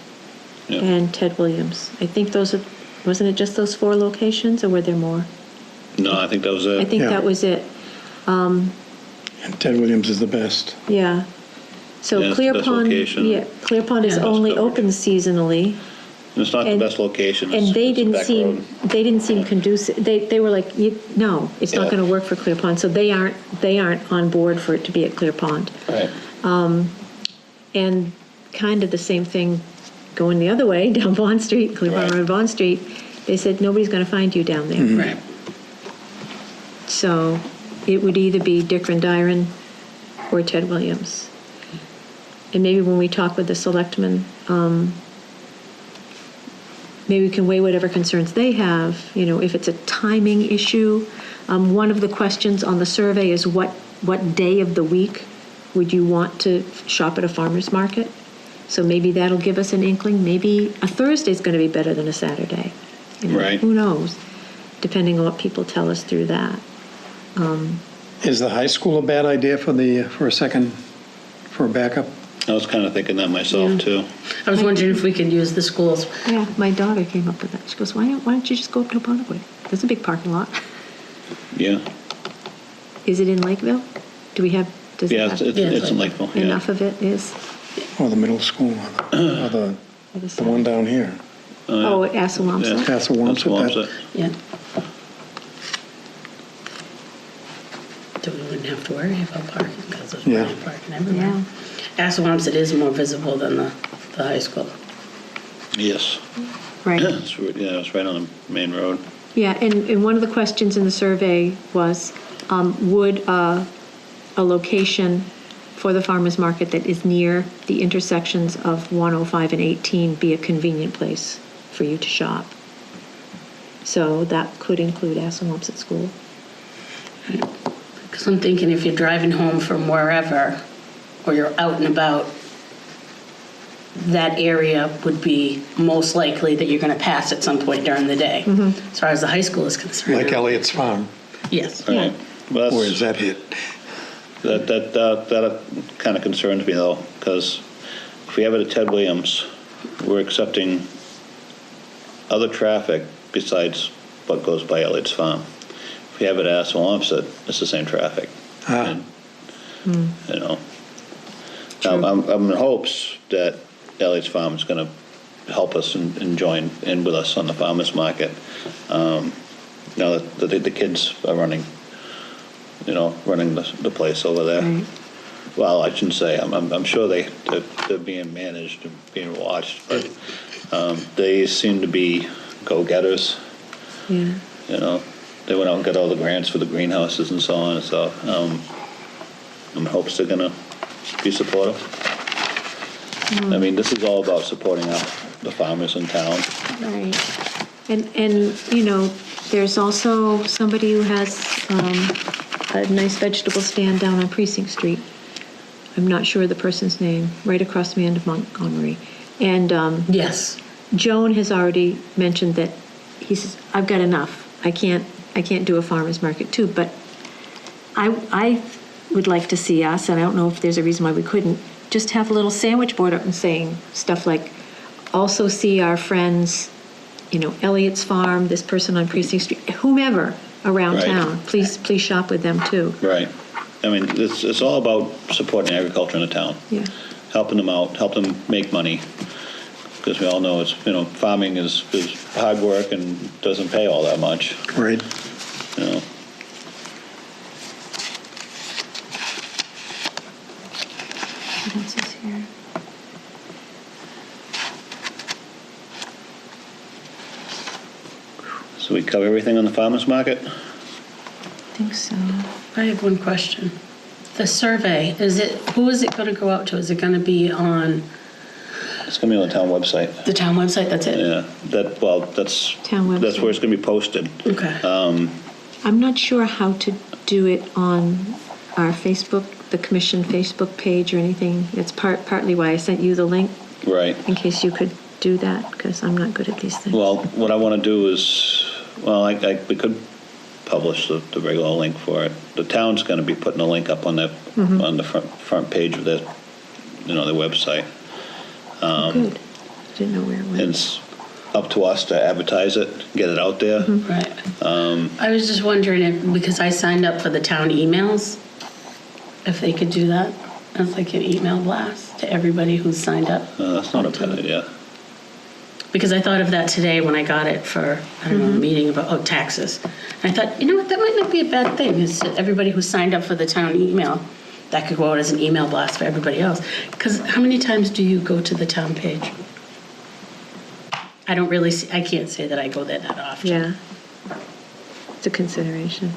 Yeah. and Ted Williams. I think wasn't it just those 4 locations, or were there more? No, I think that was it. I think Yeah. that was it. And Ted Williams is the best. Yeah. So Yeah, it's the Clear best Pond, location. yeah, Clear Pond is Yeah. only Best coverage. open seasonally. And it's not the and- best location. And It's- they it's a didn't back road. seem conducive. They were like, no, it's not Yeah. going to work for Clear Pond. So they aren't on board for it to be at Clear Pond. Right. And kind of the same thing going the other way, down Bond Street, Cleveland Right. Road, Bond Street. They said, nobody's going to find you down there. Right. So it would either be Dick Rendiron or Ted Williams. And maybe when we talk with the selectmen, maybe we can weigh whatever concerns they have, if it's a timing issue. One of the questions on the survey is what day of the week would you want to shop at a farmer's market? So maybe that'll give us an inkling. Maybe a Thursday's going to be better than a Saturday. Right. Who knows? Depending on what people tell us through that. Is the high school a bad idea for a backup? I was kind of thinking that myself, too. I was wondering if we could use the schools. Yeah, my daughter came up with that. She goes, why don't you just go up to Pontiac? There's a big parking lot. Yeah. Is it in Lakeville? Do we have, does it Yeah, have? it's in Lakeville, yeah. Enough of it is? Or the middle school, or the one down here. Oh, at Assawamsa? Yeah. Assawamsett. Yeah. So we wouldn't have to worry about parking because there's Yeah. plenty of parking everywhere. Yeah. Assawamsett is more visible than the high school. Yes. Right. It's right on the main road. Yeah, and one of the questions in the survey was, would a location for the farmer's market that is near the intersections of 105 and 18 be a convenient place for you to shop? So that could include Assawamsett School. Because I'm thinking if you're driving home from wherever, or you're out and about, that area would be most likely that you're going to pass at some point during the day, as far as the high school is concerned. Like Elliott's Farm? Yes. Right. Well, Where does that hit? That kind of concerns me, though, because if we have it at Ted Williams, we're accepting other traffic besides what goes by Elliott's Farm. If we have it at Assawamsett, it's the same traffic. Ah. And, I'm in hopes that Elliott's Farm is going to help us and join in with us on the farmers market. Now that the kids are running the place over there. Right. Well, I shouldn't say. I'm sure they're being managed and being watched, but they seem to be go-getters. Yeah. They went out and got all the grants for the greenhouses and so on. So I'm in hopes they're going to be supportive. I mean, this is all about supporting the farmers in town. Right. And there's also somebody who has a nice vegetable stand down on Precinct Street. I'm not sure of the person's name, right across the end of Montgomery. And Yes. Joan has already mentioned that he says, I've got enough. I can't do a farmer's market too, but I would like to see us, and I don't know if there's a reason why we couldn't, just have a little sandwich board up and saying stuff like, also see our friends, Elliott's Farm, this person on Precinct Street, whomever around Right. town. Please shop with them too. Right. I mean, it's all about supporting agriculture in the town. Yeah. Helping them out, help them make money. Because we all know farming is hard work and doesn't pay all that much. Right. What else is here? So we cover everything on the farmers market? I think so. I have one question. The survey, who is it going to go out to? Is it going to be on It's going to be on the town website. the town website? That's it? Yeah, that's Town website. That's where it's going to be posted. Okay. I'm not sure how to do it on our Facebook, the commission Facebook page or anything. It's partly why I sent you the link, Right. in case you could do that, because I'm not good at these things. Well, what I want to do is, we could publish the regular link for it. The town's going to be putting a link up on on the front page of their website. Good. Didn't know where it went. It's up to us to advertise it, get it out there. Right. I was just wondering because I signed up for the town emails, if they could do that as like an email blast to everybody who's signed up. That's not a bad idea. Because I thought of that today when I got it for, I don't know, a meeting about taxes. And I thought, that might not be a bad thing, is that everybody who signed up for the town email that could go out as an email blast for everybody else. Because how many times do you go to the town page? I don't really see, I can't say that I go there that often. Yeah. It's a consideration.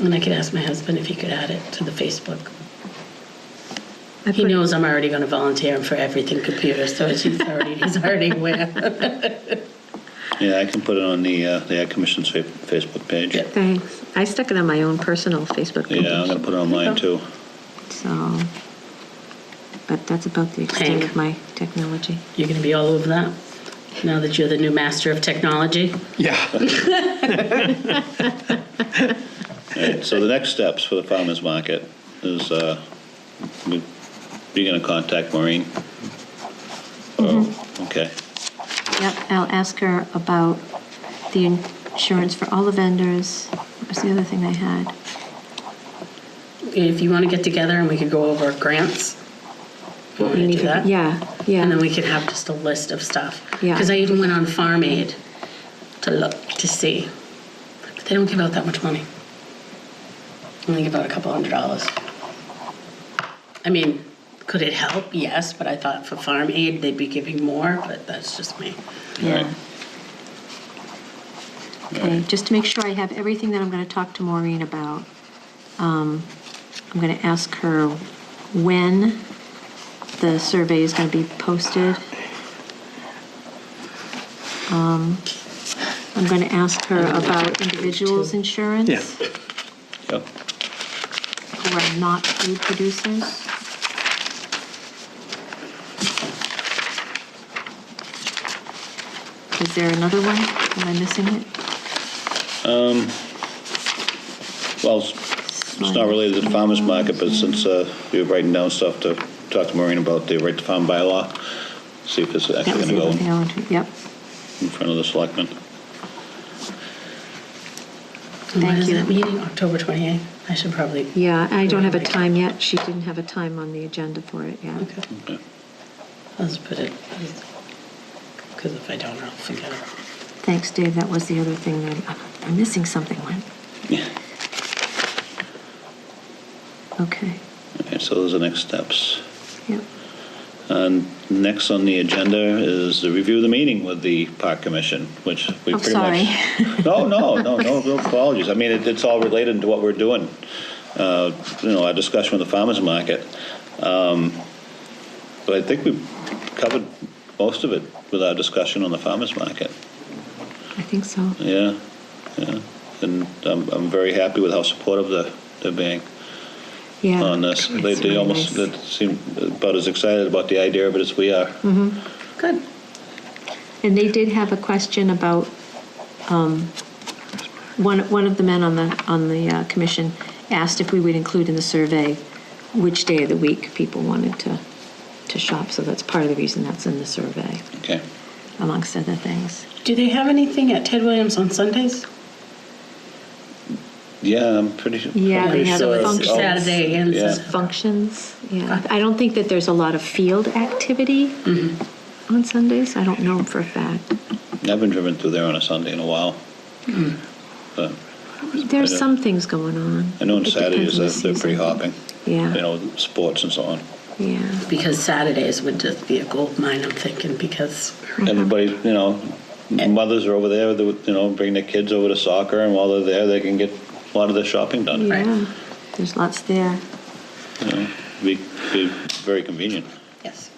And I could ask my husband if he could add it to the Facebook. I He put- knows I'm already going to volunteer him for everything computer, so he's already aware. Yeah, I can put it on the Ag Commission's Facebook page. Yeah. Thanks. I stuck it on my own personal Facebook page. Yeah, I'm gonna put it on mine too. So, but that's about the extent Hank. of my technology. You're going to be all over that now that you're the new master of technology. Yeah. Alright, so the next steps for the farmer's market is, you're gonna contact Maureen? Okay, Yep, I'll ask her about the insurance for all the vendors. What was the other thing I had? If you want to get together and we could go over grants, you want me to do that? Yeah, yeah. And then we could have just a list of stuff. Yeah. Because I even went on Farm Aid to look, to see. But they don't give out that much money. They only give out a couple $100. I mean, could it help? Yes, but I thought for Farm Aid, they'd be giving more, but that's just me. Yeah. Right. Okay, just to make sure I have everything that I'm going to talk to Maureen about, I'm going to ask her when the survey is going to be posted. I'm going to ask her about individuals' insurance Yeah. yep. who are not food producers. Is there another one? Am I missing it? Well, it's not related to the farmer's market, but since you're writing down stuff to talk to Maureen about the right to farm bylaw, see if it's That actually was gonna the go other thing I wanted to, yep. in front of the selectmen. And when Thank is you. that meeting? October 28th? I should probably. Yeah, I don't have a time yet. She didn't have a time on the agenda for it yet. Okay. Okay. I'll just put it, because if I don't, I'll forget it. Thanks, Dave. That was the other thing that I'm missing something, Lynn. Yeah. Okay, Okay, so those are the next steps. yep. And next on the agenda is the review of the meeting with the Park Commission, which we Oh, pretty sorry. much. No apologies. I mean, it's all related to what we're doing. Our discussion with the farmer's market. But I think we've covered most of it with our discussion on the farmer's market. I think so. Yeah. And I'm very happy with how supportive they're being Yeah. on this. It's They really almost nice. they seem about as excited about the idea of it as we are. Good. And they did have a question about, one of the men on the commission asked if we would include in the survey which day of the week people wanted to shop. So that's part of the reason that's in the survey, Okay. amongst other things. Do they have anything at Ted Williams on Sundays? Yeah, I'm pretty sure. Yeah, I'm they pretty have sure. functions. Saturday and Yeah. Functions, yeah. I don't think that there's a lot of field activity on Sundays. I don't know for a fact. I haven't driven through there on a Sunday in a while. But There's I know- some things going on. I know on It depends Saturdays on the they're pretty season. hopping. Yeah, Sports and so on. yeah. Because Saturdays would just be a gold mine, I'm thinking, because Everybody, mothers are over there, bring their kids over to soccer, and while they're there, they can get a lot of their shopping done. Yeah, there's lots there. Be very convenient. yes.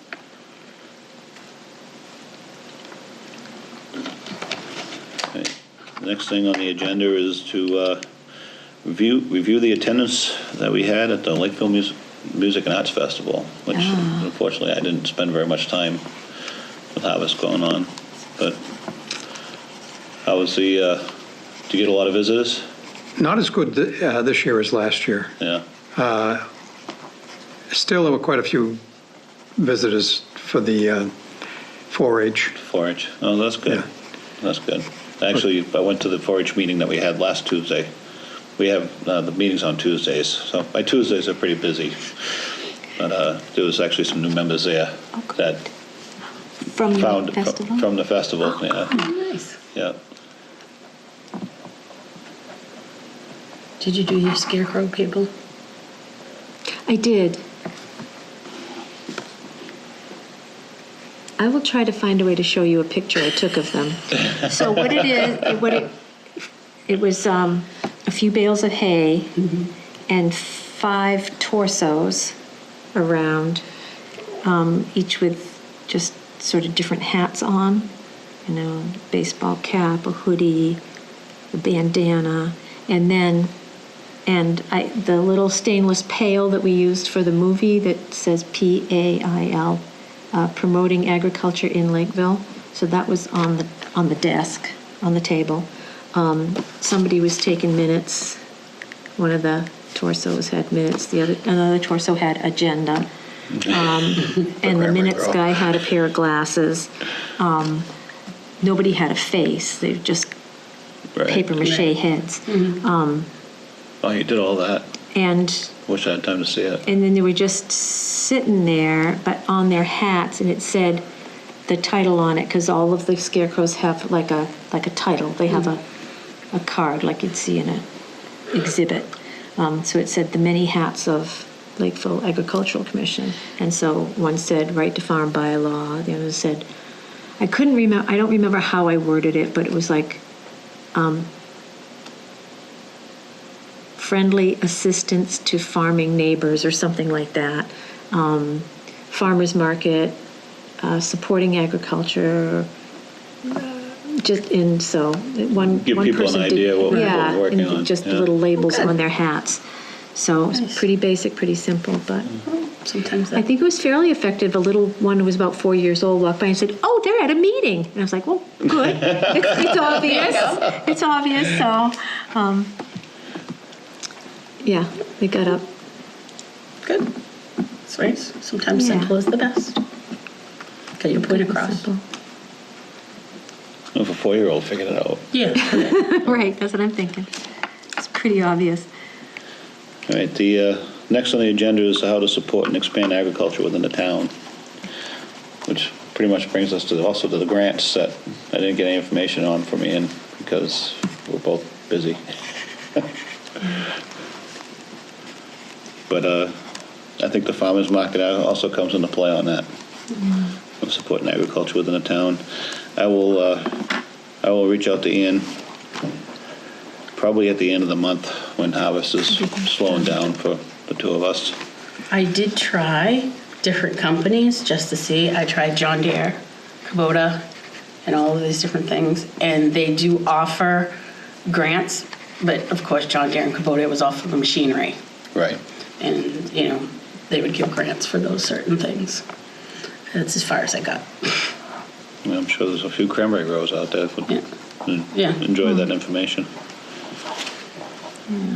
Okay. The next thing on the agenda is to review the attendance that we had at the Lakeville Music and Arts Festival, which unfortunately I didn't spend very much time with harvest going on. But how was did you get a lot of visitors? Not as good this year as last year. Yeah. Still, there were quite a few visitors for the 4-H. 4-H. Oh, that's good. Yeah. That's good. Actually, I went to the 4-H meeting that we had last Tuesday. We have the meetings on Tuesdays, so my Tuesdays are pretty busy. But there was actually some new members there Oh, good. that From the found festival? from the festival. Yeah, Nice. yeah. Did you do your scarecrow people? I did. I will try to find a way to show you a picture I took of them. So what it is, it was a few bales of hay and 5 torsos around, each with just sort of different hats on, you know, baseball cap, a hoodie, a bandana, and then the little stainless pail that we used for the movie that says PAIL, promoting agriculture in Lakeville. So that was on the desk, on the table. Somebody was taking minutes. One of the torsos had minutes. Another torso had agenda. And the minutes guy had a pair of glasses. Nobody had a face. They were just paper mache heads. Oh, you did all that. And Wish I had time to see it. and then they were just sitting there, but on their hats, and it said the title on it, because all of the scarecrows have like a title. They have a card like you'd see in an exhibit. So it said the many hats of Lakeville Agricultural Commission. And so one said right to farm bylaw. The other said, I don't remember how I worded it, but it was like friendly assistance to farming neighbors or something like that. Farmers market, supporting agriculture. So one Give one people an person idea what we're working and on. just Yeah. little labels Good. on their hats. So it's pretty basic, pretty simple, but Sometimes I that, think it was fairly effective. A little one who was about 4 years old walked by and said, "Oh, they're at a meeting." And I was like, "Well, good. It's obvious. It's obvious." So, yeah, they got up. good. That's right. Sometimes Yeah. simple is the best. Get your point across. Simple. If a 4-year-old figured it out. Yeah. Right, that's what I'm thinking. It's pretty obvious. All right, the next on the agenda is how to support and expand agriculture within the town, which pretty much brings us also to the grants that I didn't get any information on from Ian because we're both busy. But I think the farmers market also comes into play on that, of supporting agriculture within the town. I will reach out to Ian probably at the end of the month when harvest is slowing down for the two of us. I did try different companies just to see. I tried John Deere, Kubota, and all of these different things, and they do offer grants, but of course John Deere and Kubota was all for the machinery, Right. and they would give grants for those certain things. That's as far as I got. Well, I'm sure there's a few cranberry growers out there that Yeah. would Yeah. enjoy that information.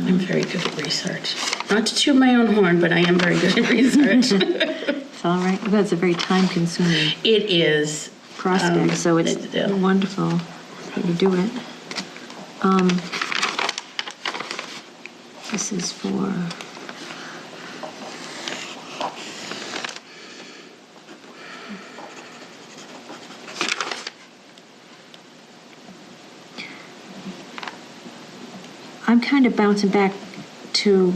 I'm very good at research. Not to toot my own horn, but I am very good at research. It's all right. That's a very time-consuming It is. prospect, so it's yeah. wonderful that you do it. This is for... I'm kind of bouncing back to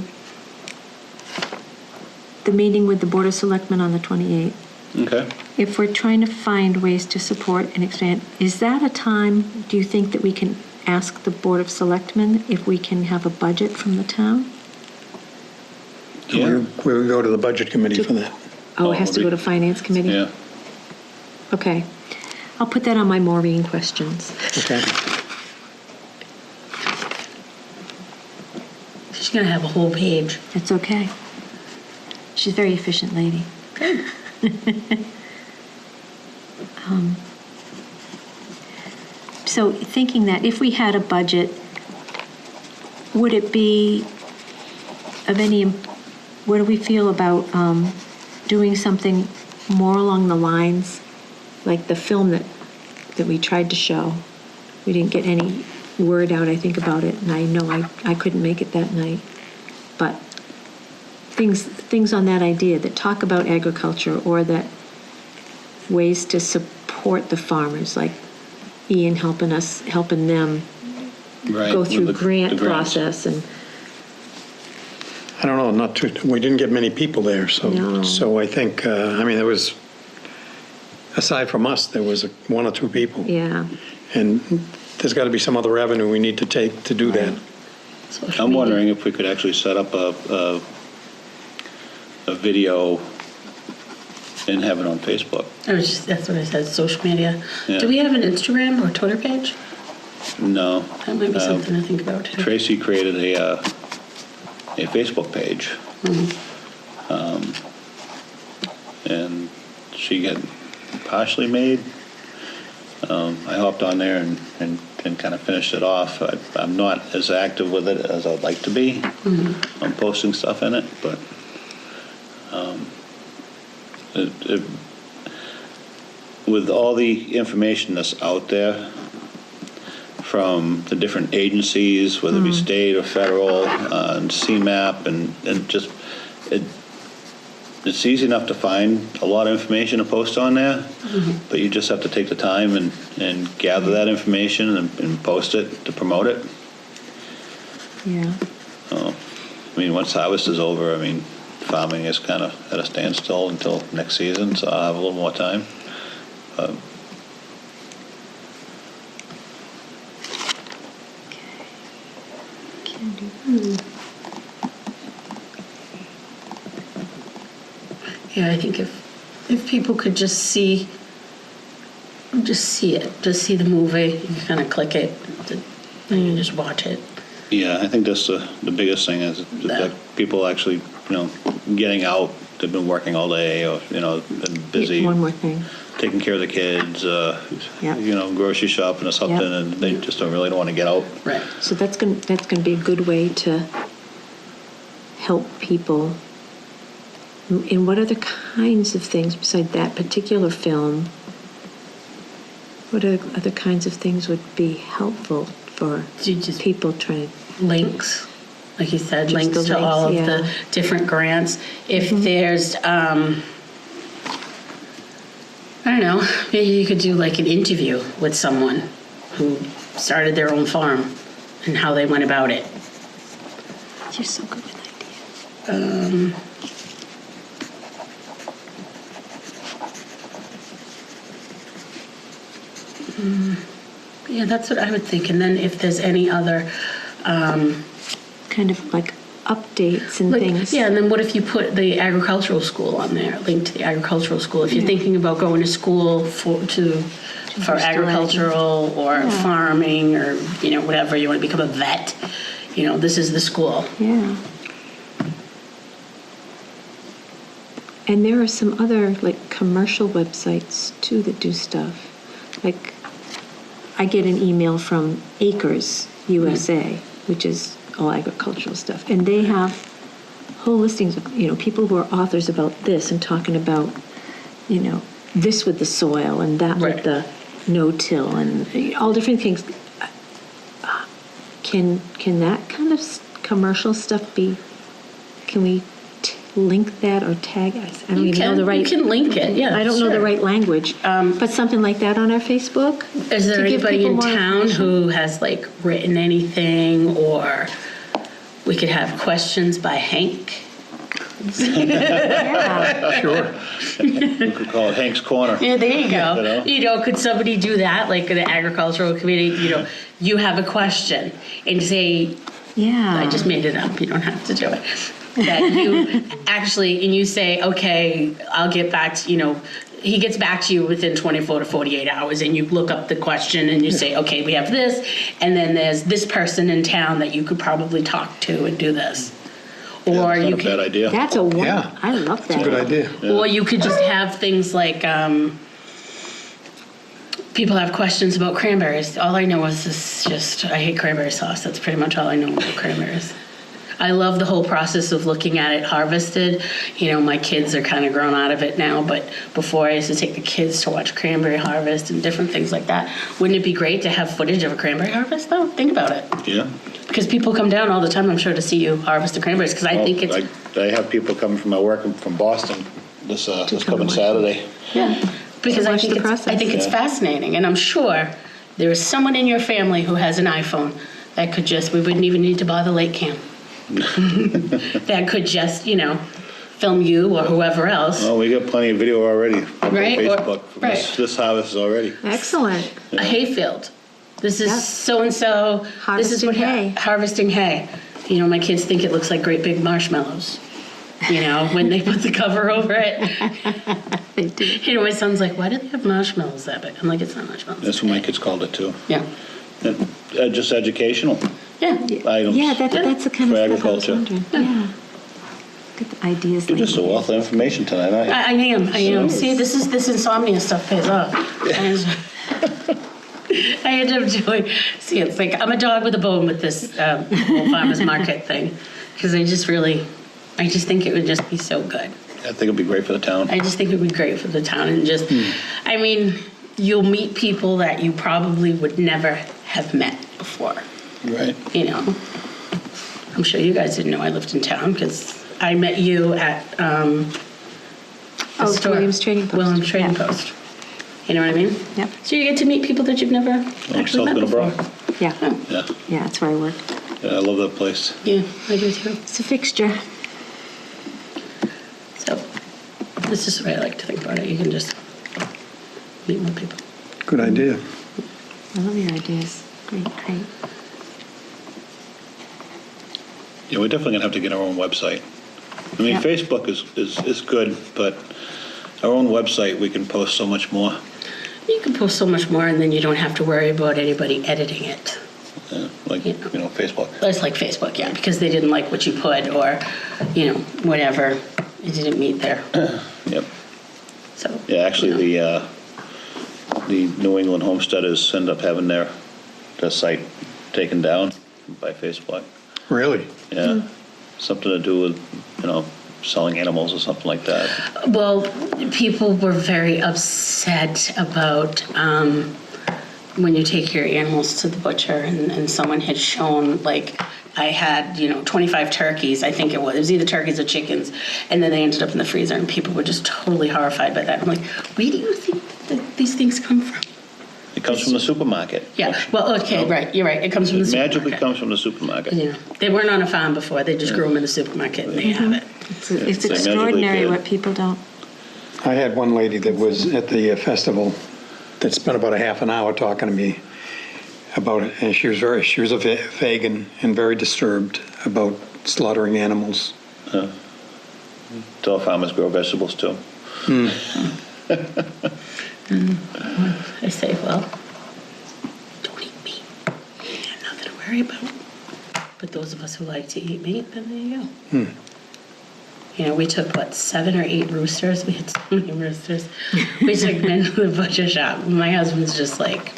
the meeting with the Board of Selectmen on the 28th. Okay. If we're trying to find ways to support and expand, is that a time, do you think, that we can ask the Board of Selectmen if we can have a budget from the town? Yeah. We would go to the budget committee for that. Oh, it has to would go be- to Finance Committee? Yeah. Okay. I'll put that on my Maureen questions. Okay. She's going to have a whole page. That's okay. She's a very efficient lady. Good. So thinking that if we had a budget, would it be of any, what do we feel about doing something more along the lines, like the film that we tried to show? We didn't get any word out, I think, about it, and I know I couldn't make it that night. But things on that idea that talk about agriculture, or that ways to support the farmers, like Ian helping them Right. go with through the grant grants. process, and I don't know, not too, we didn't get many people there, so. No. So I think, I mean, there was, aside from us, there was one or two people. Yeah. And there's got to be some other avenue we need to take to do that. Social I'm media. wondering if we could actually set up a video and have it on Facebook. That's what I said, social media. Yeah. Do we have an Instagram or Twitter page? No. That might be something to think about too. Tracy created a Facebook page. And she got partially made. I hopped on there and kind of finished it off. I'm not as active with it as I'd like to be. I'm posting stuff in it, but with all the information that's out there from the different agencies, whether it be state or federal, and CMAP, and just it's easy enough to find a lot of information to post on there, but you just have to take the time and gather that information and post it to promote it. Yeah. I mean, once harvest is over, I mean, farming is kind of at a standstill until next season, so I'll have a little more time. Yeah, I think if people could just see it, just see the movie, you kind of click it, and you just watch it. Yeah, I think that's the biggest thing is that people actually, getting out. They've been working all day, or been busy. One more thing. Taking care of the kids, Yeah. grocery shopping or something, Yeah. and they just don't want to get out. Right. So that's going to be a good way to help people. And what other kinds of things besides that particular film? What other kinds of things would be helpful for Do you just people trying to? links, like you said, Just links the to all of links, yeah. the different grants. If there's, I don't know, maybe you could do like an interview with someone who started their own farm and how they went about it. You're so good with ideas. Yeah, that's what I would think. And then if there's any other, Kind of like updates and like, things. yeah, and then what if you put the agricultural school on there, link to the agricultural school? If you're thinking about going to school for agricultural or farming or whatever, you want to become a vet, this is the school. Yeah. And there are some other like commercial websites too that do stuff. Like I get an email from Acres USA, which is all agricultural stuff, and they have whole listings of people who are authors about this and talking about this with the soil and that Right. with the no-till and all different things. Can that kind of commercial stuff be? Can we link that or tag? I don't even know the right. You can link it. Yeah, I don't know the sure. right language, but something like that on our Facebook. Is there to give anybody people in more town information? who has like written anything, or we could have questions by Hank? Yeah. Sure. We could call it Hank's Corner. Yeah, there you go. You know? Could somebody do that, like the agricultural committee? You have a question and say, Yeah. I just made it up. You don't have to do it. That you actually, and you say, okay, I'll get back to, he gets back to you within 24 to 48 hours, and you look up the question and you say, okay, we have this, and then there's this person in town that you could probably talk to and do this. Yeah, Or that's you not a bad could, idea. That's a one. Yeah. I love that. It's a good idea. or you could just have things like, people have questions about cranberries. All I know is I hate cranberry sauce. That's pretty much all I know about cranberries. I love the whole process of looking at it harvested. My kids are kind of grown out of it now, but before I used to take the kids to watch cranberry harvest and different things like that. Wouldn't it be great to have footage of a cranberry harvest, though? Think about it. Yeah. Because people come down all the time, I'm sure, to see you harvest the cranberries, because I think it's... I have people coming from my work from Boston this coming watch. Saturday. Yeah, because I watch think the it's, I process. think it's Yeah. fascinating, and I'm sure there is someone in your family who has an iPhone that could we wouldn't even need to buy the lake cam. that could just, film you or whoever else, Well, we got plenty of video already on Right, or- Facebook from right. this harvest already. Excellent. a hayfield. This is Yep. so-and-so. This is Harvesting what hay. harvesting hay. My kids think it looks like great big marshmallows, when they put the cover over it. They do. My son's like, why do they have marshmallows that big? I'm like, it's not marshmallows. That's what my kids called it too. Yeah. And, just educational Yeah. items. Yeah, that's the kind For of stuff I was agriculture. wondering. Yeah. Good ideas You're like just a wealth of information tonight, aren't you? I am. So- See, this insomnia stuff pays off. I end up doing, see, it's like, I'm a dog with a bone with this whole farmer's market thing. Because I just think it would just be so good. I think it'd be great for the town. I just think it would be great for the town and just, you'll meet people that you probably would never have met before, Right. I'm sure you guys didn't know I lived in town because I met you at the store. Williams Trading Post. Williams Trading Yeah. Post. You know what I mean? Yep. So you get to meet people that you've never actually South met Middleborough. before. Yeah. Yeah. Yeah, that's where I work. Yeah, I love that place. Yeah, I do too. It's a fixture. So this is the way I like to think about it. You can just meet more people. Good idea. I love your ideas. Great. Yeah, we're definitely gonna have to get our own website. I mean, Yep. Facebook is good, but our own website, we can post so much more. You can post so much more, and then you don't have to worry about anybody editing it. Like, Yeah. Facebook. It's like Facebook, yeah, because they didn't like what you put, or whatever. It didn't meet their. Yep. So. Yeah, actually, the New England homesteaders end up having their site taken down by Facebook. Really? Yeah, something to do with, selling animals or something like that. Well, people were very upset about when you take your animals to the butcher, and someone had shown, like, I had, 25 turkeys, I think it was either turkeys or chickens, and then they ended up in the freezer, and people were just totally horrified by that. I'm like, where do you think that these things come from? It comes from the supermarket. Yeah, well, okay, right, you're right, it comes from the It supermarket. magically comes from the supermarket. Yeah, they weren't on a farm before, they just grew them in the supermarket, and they have it. It's they magically extraordinary did. what people don't. I had one lady that was at the festival that spent about a half an hour talking to me about it, and she was a vegan and very disturbed about slaughtering animals. So farmers grow vegetables too. I say, well, don't eat meat. You got nothing to worry about. But those of us who like to eat meat, then there you go. We took, 7 or 8 roosters? We had so many roosters. We took them into the butcher shop. My husband's just like,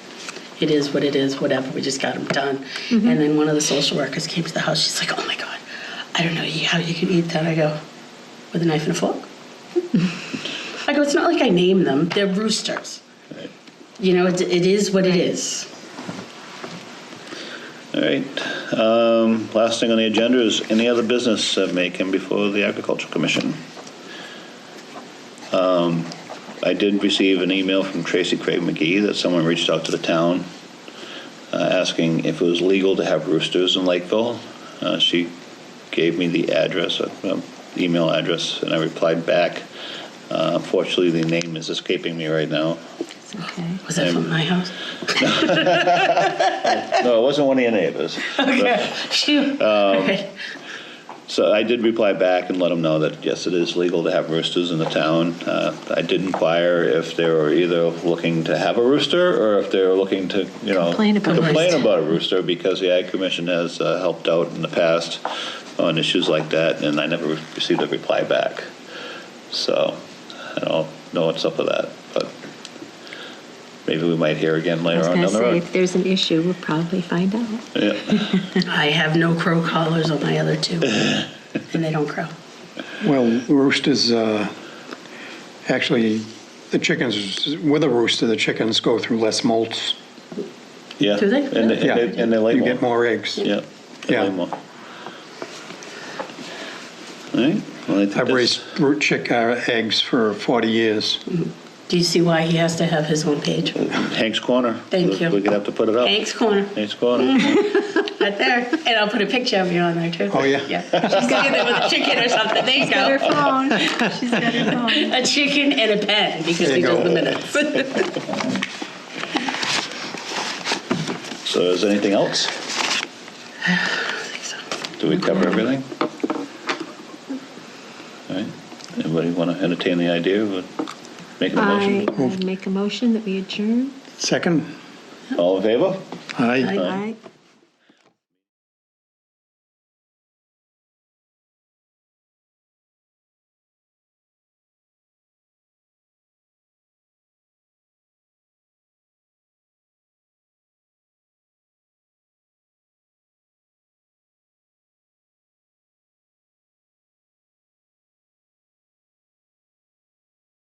it is what it is, whatever. We just got them done. And then one of the social workers came to the house. She's like, oh my God, I don't know how you can eat that. I go, with a knife and a fork? I go, it's not like I name them. They're roosters. Right. It is what it is. All right. Last thing on the agenda is any other business that may come before the Agricultural Commission. I did receive an email from Tracy Craig McGee that someone reached out to the town asking if it was legal to have roosters in Lakeville. She gave me the address, email address, and I replied back. Unfortunately, the name is escaping me right now. It's okay. Was that from my house? No, it wasn't one of your neighbors. Okay. Phew. Okay. So I did reply back and let them know that, yes, it is legal to have roosters in the town. I did inquire if they were either looking to have a rooster or if they were looking to, Complain about a rooster. about a rooster, because the Ag Commission has helped out in the past on issues like that, and I never received a reply back. So I don't know what's up with that, but maybe we might hear again I later was on going down to the say, road. if there's an issue, we'll probably find out. Yeah. I have no crow collars on my other 2, and they don't crow. Well, roosters, actually, the chickens, with a rooster, the chickens go through less molts. Yeah. Do they? And Yeah. they lay You more. get more eggs. Yeah. They Yeah. lay more. All right. Well, I think I've that's- raised eggs for 40 years. Do you see why he has to have his own page? Hank's Corner. Thank you. We're gonna have to put it up. Hank's Corner, Hank's Corner. right there. And I'll put a picture of you on there too. Oh, yeah? Yeah. She's sitting there with a chicken or something. There you Got her go. phone. She's got her phone. A chicken and a pen because There we you does go. the minutes. So is there anything else? I think so. Do we cover everything? All right. Anybody want to entertain the idea of making a I motion? make a motion that we adjourn. Second? All in favor? Aye. Aye. Aye.